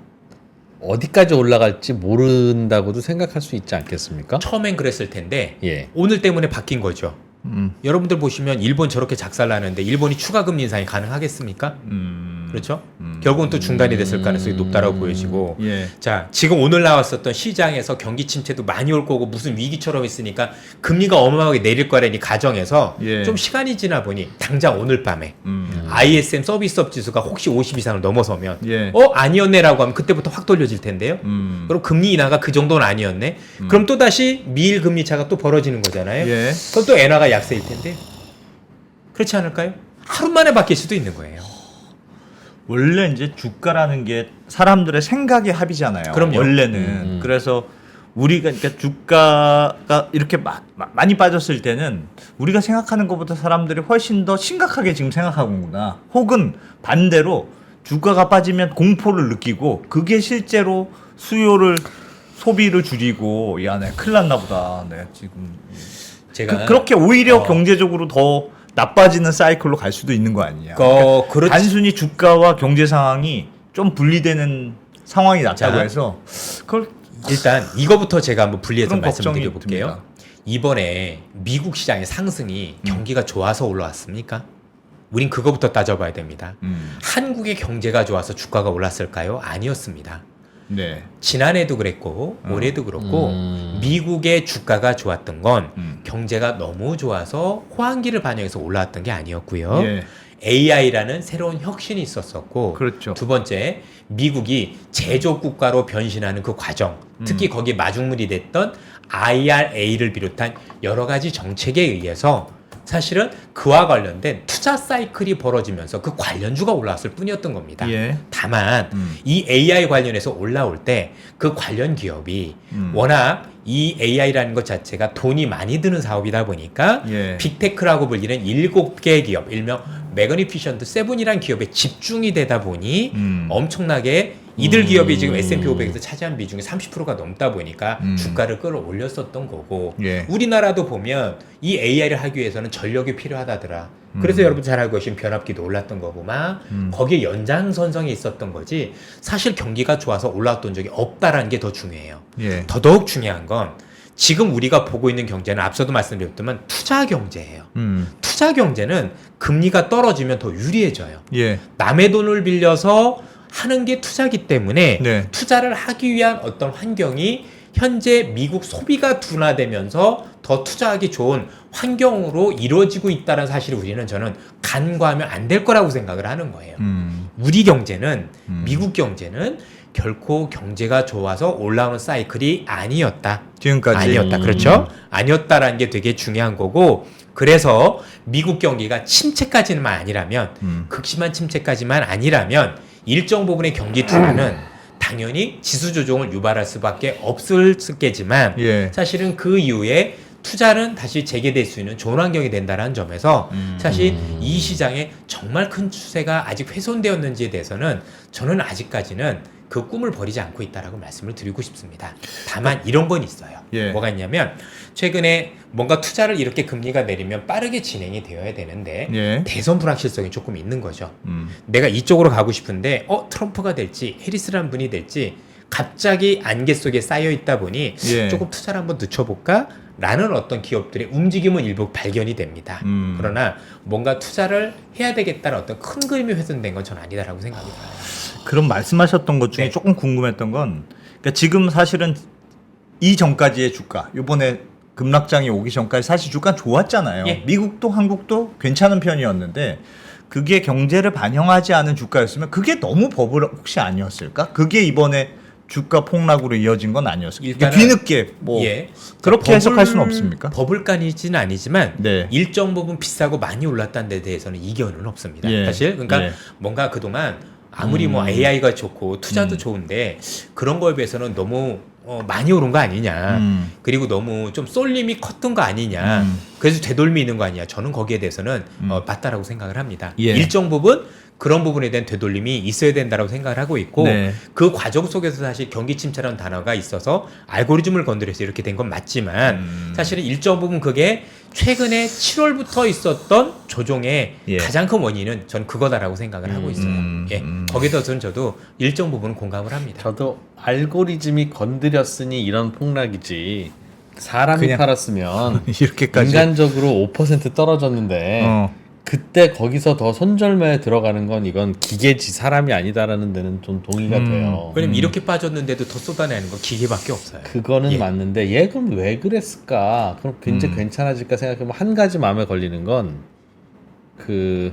어디까지 올라갈지 모른다고도 생각할 수 있지 않겠습니까? 처음엔 그랬을 텐데 예. 오늘 때문에 바뀐 거죠. 여러분들 보시면 일본 저렇게 작살나는데 일본이 추가 금리 인상이 가능하겠습니까? 그렇죠? 결국은 또 중단이 됐을 가능성이 높다라고 보여지고 예. 자 지금 오늘 나왔었던 시장에서 경기 침체도 많이 올 거고 무슨 위기처럼 있으니까 금리가 어마어마하게 내릴 거라니 가정에서 예. 좀 시간이 지나 보니 당장 오늘 밤에 ISM 서비스업 지수가 혹시 50 이상을 넘어서면 예. 아니었네라고 하면 그때부터 확 돌려질 텐데요. 그럼 금리 인하가 그 정도는 아니었네. 그럼 또 다시 미일 금리 차가 또 벌어지는 거잖아요. 예. 그럼 또 엔화가 약세일 텐데 그렇지 않을까요? 하루 만에 바뀔 수도 있는 거예요. 원래 이제 주가라는 게 사람들의 생각의 합이잖아요. 그럼요. 원래는. 그래서 우리가 그러니까 주가가 이렇게 많이 빠졌을 때는 우리가 생각하는 것보다 사람들이 훨씬 더 심각하게 지금 생각하는구나. 혹은 반대로 주가가 빠지면 공포를 느끼고 그게 실제로 소비를 줄이고 야, 내가 큰일 났나 보다. 내가 지금 제가 그렇게 오히려 경제적으로 더 나빠지는 사이클로 갈 수도 있는 거 아니냐. 그렇지. 단순히 주가와 경제 상황이 좀 분리되는 상황이 났다고 자, 해서 그걸 일단 이거부터 제가 한번 분리해서 그런 걱정이 말씀드려볼게요. 듭니다. 이번에 미국 시장의 상승이 경기가 좋아서 올라왔습니까? 우린 그거부터 따져봐야 됩니다. 한국의 경제가 좋아서 주가가 올랐을까요? 아니었습니다. 네. 지난해도 그랬고 올해도 그렇고 미국의 주가가 좋았던 건 경제가 너무 좋아서 호황기를 반영해서 올라왔던 게 아니었고요. 예. AI라는 새로운 혁신이 있었었고 그렇죠. 두 번째 미국이 제조 국가로 변신하는 그 과정 특히 거기에 마중물이 됐던 IRA를 비롯한 여러 가지 정책에 의해서 사실은 그와 관련된 투자 사이클이 벌어지면서 그 관련주가 올라왔을 뿐이었던 겁니다. 예. 다만 이 AI 관련해서 올라올 때 그 관련 기업이 워낙 이 AI라는 것 자체가 돈이 많이 드는 사업이다 보니까 예. 빅테크라고 불리는 7개 기업, 일명 매그니피션트 7이라는 기업에 집중이 되다 보니 엄청나게 이들 기업이 지금 S&P 500에서 차지한 비중이 30%가 넘다 보니까 주가를 끌어올렸었던 거고 예. 우리나라도 보면 이 AI를 하기 위해서는 전력이 필요하다더라. 그래서 여러분 잘 알고 계신 변압기도 올랐던 거고 막 거기에 연장선상에 있었던 거지 사실 경기가 좋아서 올라왔던 적이 없다라는 게 더 중요해요. 예. 더더욱 중요한 건 지금 우리가 보고 있는 경제는 앞서도 말씀드렸지만 투자 경제예요. 투자 경제는 금리가 떨어지면 더 유리해져요. 예. 남의 돈을 빌려서 하는 게 투자기 때문에 네. 투자를 하기 위한 어떤 환경이 현재 미국 소비가 둔화되면서 더 투자하기 좋은 환경으로 이루어지고 있다는 사실을 우리는 저는 간과하면 안 될 거라고 생각을 하는 거예요. 우리 경제는 미국 경제는 결코 경제가 좋아서 올라오는 사이클이 아니었다. 지금까지. 아니었다. 그렇죠? 아니었다라는 게 되게 중요한 거고, 그래서 미국 경기가 침체까지만 아니라면, 극심한 침체까지만 아니라면 일정 부분의 경기 둔화는 당연히 지수 조정을 유발할 수밖에 없을 게지만 예. 사실은 그 이후에 투자는 다시 재개될 수 있는 좋은 환경이 된다는 점에서 사실 이 시장에 정말 큰 추세가 아직 훼손되었는지에 대해서는 저는 아직까지는 그 꿈을 버리지 않고 있다라고 말씀을 드리고 싶습니다. 다만 이런 건 있어요. 예. 뭐가 있냐면 최근에 뭔가 투자를 이렇게 금리가 내리면 빠르게 진행이 되어야 되는데 예. 대선 불확실성이 조금 있는 거죠. 내가 이쪽으로 가고 싶은데 트럼프가 될지 해리스라는 분이 될지 갑자기 안개 속에 쌓여 있다 보니 예. 조금 투자를 한번 늦춰볼까? 라는 어떤 기업들의 움직임은 일부 발견이 됩니다. 그러나 뭔가 투자를 해야 되겠다는 어떤 큰 그림이 훼손된 건 전 아니다라고 생각이 들어요. 그럼 말씀하셨던 것 중에 네. 조금 궁금했던 건 그러니까 지금 사실은 이전까지의 주가 이번에 급락장이 오기 전까지 사실 주가 좋았잖아요. 예. 미국도 한국도 괜찮은 편이었는데 그게 경제를 반영하지 않은 주가였으면 그게 너무 버블 혹시 아니었을까? 그게 이번에 주가 폭락으로 이어진 건 아니었을까? 일단은- 뒤늦게 뭐 예. 그렇게 해석할 수는 없습니까? 버블까지는 아니지만 네. 일정 부분 비싸고 많이 올랐다는 데 대해서는 이견은 없습니다. 예. 사실 그러니까 예. 뭔가 그동안 아무리 뭐 AI가 좋고 투자도 좋은데 그런 거에 비해서는 너무 많이 오른 거 아니냐. 그리고 너무 좀 쏠림이 컸던 거 아니냐. 그래서 되돌미 있는 거 아니냐. 저는 거기에 대해서는 맞다라고 생각을 합니다. 예. 일정 부분 그런 부분에 대한 되돌림이 있어야 된다라고 생각을 하고 있고 네. 그 과정 속에서 사실 경기 침체라는 단어가 있어서 알고리즘을 건드려서 이렇게 된 건 맞지만 사실은 일정 부분 그게 최근에 7월부터 있었던 조정의 예. 가장 큰 원인은 전 그거다라고 생각을 하고 있어요. 예. 거기에 대해서는 저도 일정 부분 공감을 합니다. 저도 알고리즘이 건드렸으니 이런 폭락이지 사람이 그냥- 팔았으면 이렇게까지 인간적으로 5% 떨어졌는데 그때 거기서 더 손절매에 들어가는 건 이건 기계지 사람이 아니다라는 데는 좀 동의가 돼요. 왜냐면 이렇게 빠졌는데도 더 쏟아내는 건 기계밖에 없어요. 그거는 예. 맞는데 얘 그럼 왜 그랬을까? 그럼 굉장히 괜찮아질까 생각해보면 한 가지 마음에 걸리는 건 그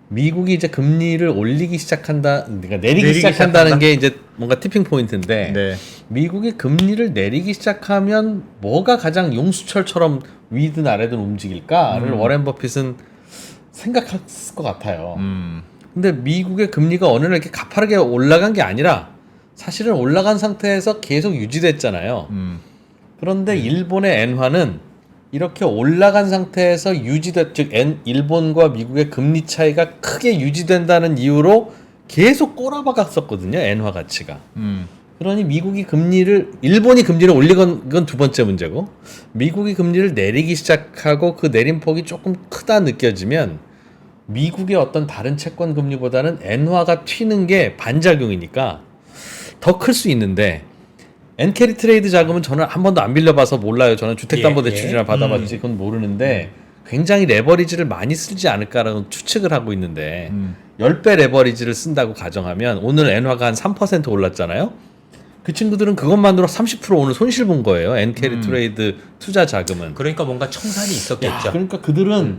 미국이 이제 금리를 올리기 시작한다, 그러니까 내리기 시작한다는 시작한다? 게 이제 뭔가 티핑 포인트인데 네. 미국이 금리를 내리기 시작하면 뭐가 가장 용수철처럼 위든 아래든 움직일까를 워렌 버핏은 생각했을 것 같아요. 근데 미국의 금리가 어느 날 이렇게 가파르게 올라간 게 아니라 사실은 올라간 상태에서 계속 유지됐잖아요. 그런데 일본의 엔화는 이렇게 올라간 상태에서 즉 일본과 미국의 금리 차이가 크게 유지된다는 이유로 계속 꼬라박았었거든요. 엔화 가치가. 그러니 미국이 일본이 금리를 올리건 건 두 번째 문제고 미국이 금리를 내리기 시작하고 그 내림폭이 조금 크다 느껴지면 미국의 어떤 다른 채권 금리보다는 엔화가 튀는 게 반작용이니까 더 클 수 있는데 엔캐리 트레이드 자금은 저는 한 번도 안 빌려봐서 몰라요. 저는 주택담보대출이나 받아봤지 그건 모르는데 굉장히 레버리지를 많이 쓰지 않을까라는 추측을 하고 있는데 10배 레버리지를 쓴다고 가정하면 오늘 엔화가 한 3% 올랐잖아요. 그 친구들은 그것만으로 30% 오늘 손실 본 거예요. 엔캐리 트레이드 투자 자금은. 그러니까 뭔가 청산이 있었겠죠. 그러니까 그들은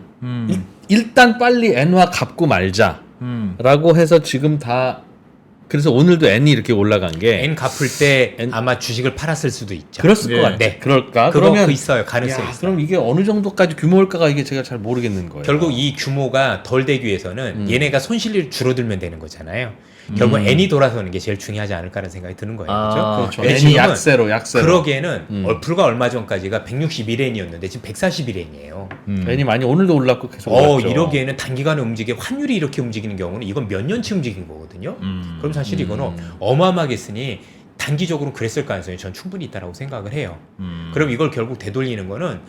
일단 빨리 엔화 갚고 말자라고 해서 지금 다 그래서 오늘도 엔이 이렇게 올라간 게 N 갚을 때 아마 주식을 팔았을 수도 있죠. 그랬을 예. 것 같아. 네. 그럴까? 그러면 있어요. 가능성이 있어요. 그럼 이게 어느 정도까지 규모일까가 이게 제가 잘 모르겠는 거예요. 결국 이 규모가 덜 되기 위해서는 얘네가 손실이 줄어들면 되는 거잖아요. 결국 N이 돌아서는 게 제일 중요하지 않을까라는 생각이 드는 거예요. 그렇죠? 근데 N이 지금은 약세로. 그러기에는 불과 얼마 전까지가 161엔이었는데 지금 141엔이에요. N이 많이 오늘도 올랐고 계속 올랐죠. 이러기에는 단기간에 환율이 이렇게 움직이는 경우는 이건 몇 년치 움직인 거거든요. 그럼 사실 이거는 어마어마하게 쓰니 단기적으로 그랬을 가능성이 전 충분히 있다고 생각을 해요. 그럼 이걸 결국 되돌리는 거는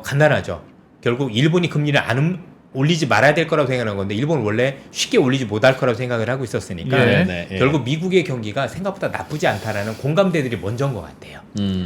간단하죠. 결국 일본이 금리를 안 올리지 말아야 될 거라고 생각하는 건데 일본은 원래 쉽게 올리지 못할 거라고 생각을 하고 있었으니까 결국 미국의 경기가 생각보다 나쁘지 않다라는 공감대들이 먼저인 것 같아요.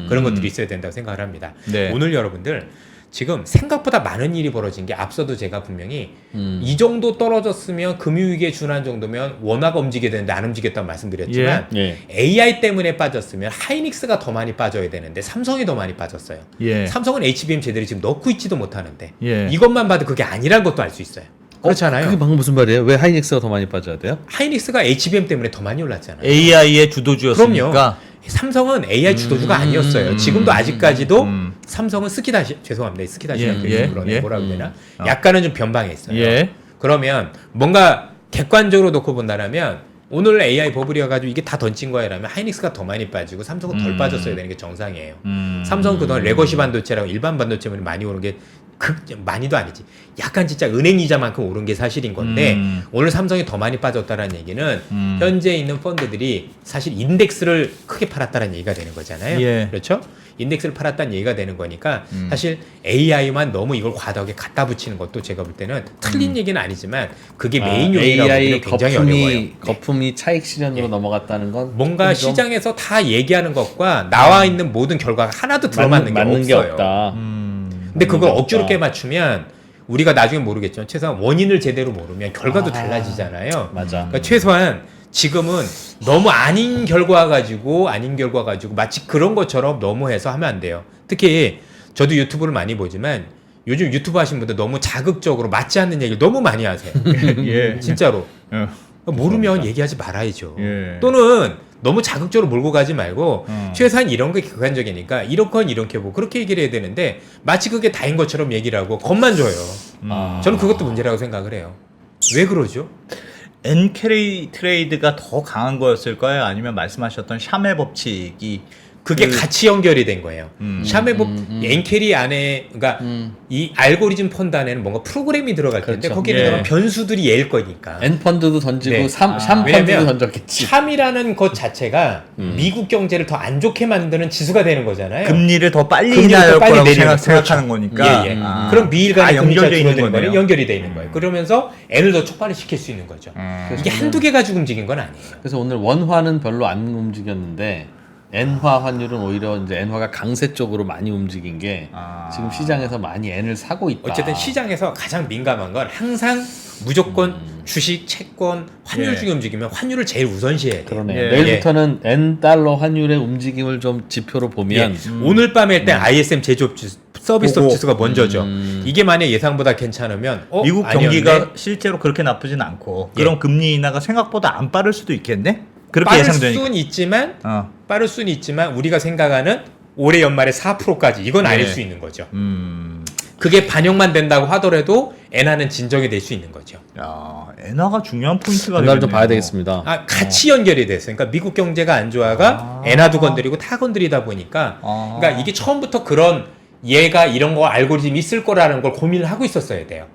그런 것들이 있어야 된다고 생각을 합니다. 네. 오늘 여러분들 지금 생각보다 많은 일이 벌어진 게 앞서도 제가 분명히 이 정도 떨어졌으면 금융위기에 준한 정도면 원화가 움직여야 되는데 안 움직였다고 말씀드렸지만 예. AI 때문에 빠졌으면 하이닉스가 더 많이 빠져야 되는데 삼성이 더 많이 빠졌어요. 예. 삼성은 HBM 제대로 지금 넣고 있지도 못하는데 예. 이것만 봐도 그게 아니란 것도 알 수 있어요. 그렇잖아요. 그게 방금 무슨 말이에요? 왜 하이닉스가 더 많이 빠져야 돼요? 하이닉스가 HBM 때문에 더 많이 올랐잖아요. AI의 주도주였으니까. 그럼요. 삼성은 AI 주도주가 아니었어요. 지금도 아직까지도 삼성은 스키다시 죄송합니다. 스키다시가 예, 그러네. 예. 뭐라 그러나 약간은 좀 변방에 있어요. 예. 그러면 뭔가 객관적으로 놓고 본다면 오늘 AI 버블이어가지고 이게 다 던진 거야라면 하이닉스가 더 많이 빠지고 삼성은 덜 빠졌어야 되는 게 정상이에요. 삼성은 그동안 레거시 반도체라고 일반 반도체만 많이 오른 게 많이도 아니지. 약간 진짜 은행 이자만큼 오른 게 사실인 건데 오늘 삼성이 더 많이 빠졌다는 얘기는 현재 있는 펀드들이 사실 인덱스를 크게 팔았다는 얘기가 되는 거잖아요. 예. 그렇죠? 인덱스를 팔았다는 얘기가 되는 거니까 사실 AI만 너무 이걸 과도하게 갖다 붙이는 것도 제가 볼 때는 틀린 얘기는 아니지만 그게 메인 요인이라고 AI 보기는 굉장히 어려워요. 네. 거품이 차익 실현으로 넘어갔다는 건 뭔가 좀 시장에서 다 얘기하는 것과 나와 있는 모든 결과가 하나도 들어맞는 맞는 게 게 없어요. 없다. 근데 그걸 없다. 억지로 깨맞추면 우리가 나중에 모르겠지만 최소한 원인을 제대로 모르면 결과도 달라지잖아요. 맞아. 그러니까 최소한 지금은 너무 아닌 결과 가지고 마치 그런 것처럼 너무 해서 하면 안 돼요. 특히 저도 유튜브를 많이 보지만 요즘 유튜브 하시는 분들 너무 자극적으로 맞지 않는 얘기를 너무 많이 하세요. 예. 진짜로. 예. 모르면 얘기하지 말아야죠. 예. 또는 너무 자극적으로 몰고 가지 말고 최소한 이런 게 객관적이니까 이렇건 이렇게 보고 그렇게 얘기를 해야 되는데 마치 그게 다인 것처럼 얘기를 하고 겁만 줘요. 저는 그것도 문제라고 생각을 해요. 왜 그러죠? 엔캐리 트레이드가 더 강한 거였을까요? 아니면 말씀하셨던 샤메 법칙이 그게 같이 연결이 된 거예요. 샤메법 엔캐리 안에 그러니까 이 알고리즘 펀드 안에는 뭔가 프로그램이 들어갈 텐데 그렇죠. 거기에는 예. 변수들이 예일 거니까. N 펀드도 던지고 네. 샴 왜냐면 펀드도 던졌겠지. 샴이라는 것 자체가 미국 경제를 더 안 좋게 만드는 지수가 되는 거잖아요. 금리를 더 빨리 금리를 더 인하할 빨리 거라고 내리는 생각하는 거니까. 예, 예. 아. 그럼 미일 간의 금리가 연결되어 있는 줄어드는 거는 거네요. 연결이 돼 있는 거예요. 그러면서 N을 더 촉발시킬 수 있는 거죠. 이게 한두 개 가지고 움직인 건 아니에요. 그래서 오늘 원화는 별로 안 움직였는데 엔화 환율은 오히려 이제 엔화가 강세 쪽으로 많이 움직인 게 지금 시장에서 많이 엔을 사고 있다. 어쨌든 시장에서 가장 민감한 건 항상 무조건 주식, 채권, 환율 예. 중에 움직이면 환율을 제일 우선시해야 돼요. 그러네. 예. 내일부터는 엔 달러 환율의 움직임을 좀 지표로 보면 예. 오늘 밤에 때 ISM 제조업 지수, 서비스업 보고. 지수가 먼저죠. 이게 만약 예상보다 괜찮으면 미국 아니었네? 경기가 실제로 그렇게 나쁘진 않고 예. 그럼 금리 인하가 생각보다 안 빠를 수도 있겠네? 그렇게 빠를 예상되니까. 수는 있지만 어. 빠를 수는 있지만 우리가 생각하는 올해 연말에 4%까지 이건 아닐 네. 수 있는 거죠. 그게 반영만 된다고 하더라도 엔화는 진정이 될 수 있는 거죠. 야, 엔화가 중요한 포인트가 그날 좀 되겠네요. 봐야 되겠습니다. 같이 연결이 됐어요. 그러니까 미국 경제가 안 좋아가 엔화도 건드리고 다 건드리다 보니까 그러니까 이게 처음부터 그런 얘가 이런 거 알고리즘이 있을 거라는 걸 고민을 하고 있었어야 돼요.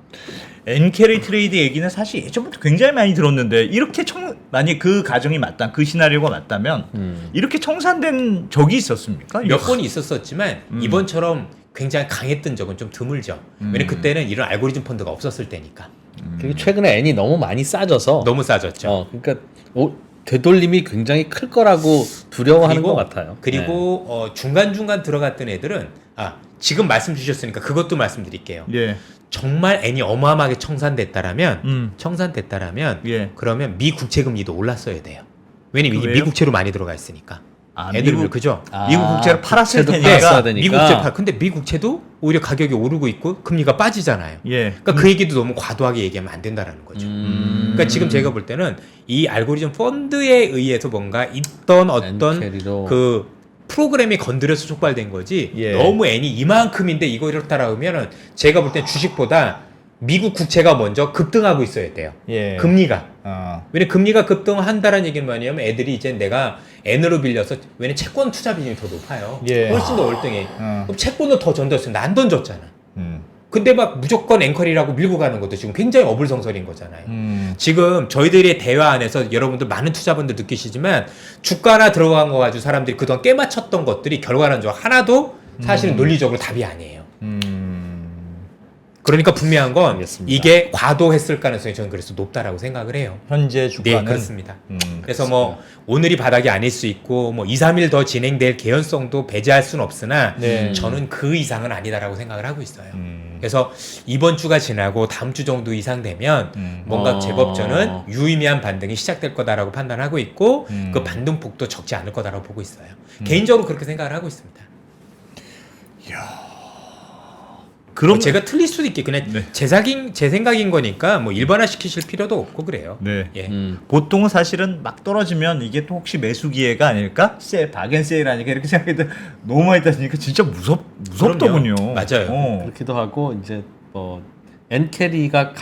엔캐리 트레이드 얘기는 사실 예전부터 굉장히 많이 들었는데 이렇게 만약 그 가정이 맞다, 그 시나리오가 맞다면 이렇게 청산된 적이 있었습니까? 몇 번이 있었었지만 이번처럼 굉장히 강했던 적은 좀 드물죠. 왜냐면 그때는 이런 알고리즘 펀드가 없었을 때니까. 그리고 최근에 엔이 너무 많이 싸져서 너무 싸졌죠. 그러니까 되돌림이 굉장히 클 거라고 두려워하는 것 같아요. 그리고 중간중간 들어갔던 애들은 지금 말씀 주셨으니까 그것도 말씀드릴게요. 예. 정말 N이 어마어마하게 청산됐다라면 예. 그러면 미 국채 금리도 올랐어야 돼요. 왜냐면 이게 왜요? 미 국채로 많이 들어가 있으니까. 애들 그죠? 미국 국채를 팔았을 국채도 테니까. 팔았어야 되니까. 미 국채 근데 미 국채도 오히려 가격이 오르고 있고 금리가 빠지잖아요. 예. 그러니까 그 얘기도 너무 과도하게 얘기하면 안 된다라는 거죠. 그러니까 지금 제가 볼 때는 이 알고리즘 펀드에 의해서 뭔가 있던 어떤 엔캐리로. 그 프로그램이 건드려서 촉발된 거지 예. 너무 N이 이만큼인데 이거 이렇다라고 하면은 제가 볼 땐 주식보다 미국 국채가 먼저 급등하고 있어야 돼요. 예. 금리가. 어. 왜냐면 금리가 급등한다는 얘기는 뭐냐면 애들이 이제 내가 N으로 빌려서 왜냐면 채권 투자 비중이 더 높아요. 예. 훨씬 더 월등해. 그럼 채권도 더 던졌으면 난 던졌잖아. 음. 근데 막 무조건 앵커리라고 밀고 가는 것도 지금 굉장히 어불성설인 거잖아요. 음. 지금 저희들의 대화 안에서 여러분들 많은 투자분들 느끼시지만 주가나 들어간 거 가지고 사람들이 그동안 깨맞췄던 것들이 결과론적으로 하나도 사실은 논리적으로 답이 아니에요. 그러니까 분명한 건 알겠습니다. 이게 과도했을 가능성이 저는 그래서 높다라고 생각을 해요. 현재 주가는 네, 그렇습니다. 그래서 뭐 오늘이 바닥이 아닐 수 있고 뭐 2, 3일 더 진행될 개연성도 배제할 수는 없으나 네. 저는 그 이상은 아니다라고 생각을 하고 있어요. 그래서 이번 주가 지나고 다음 주 정도 이상 되면 뭔가 제법 저는 유의미한 반등이 시작될 거다라고 판단하고 있고 그 반등폭도 적지 않을 거다라고 보고 있어요. 개인적으로 그렇게 생각을 하고 있습니다. 그럼 제가 틀릴 수도 있게 그냥 네. 제 생각인 거니까 뭐 일반화 시키실 필요도 없고 그래요. 네. 예. 보통은 사실은 막 떨어지면 이게 또 혹시 매수 기회가 아닐까? 박앤세일 아니까 이렇게 생각했는데 너무 많이 따지니까 진짜 무섭더군요. 그럼요. 맞아요. 그렇기도 하고 이제 뭐 엔캐리가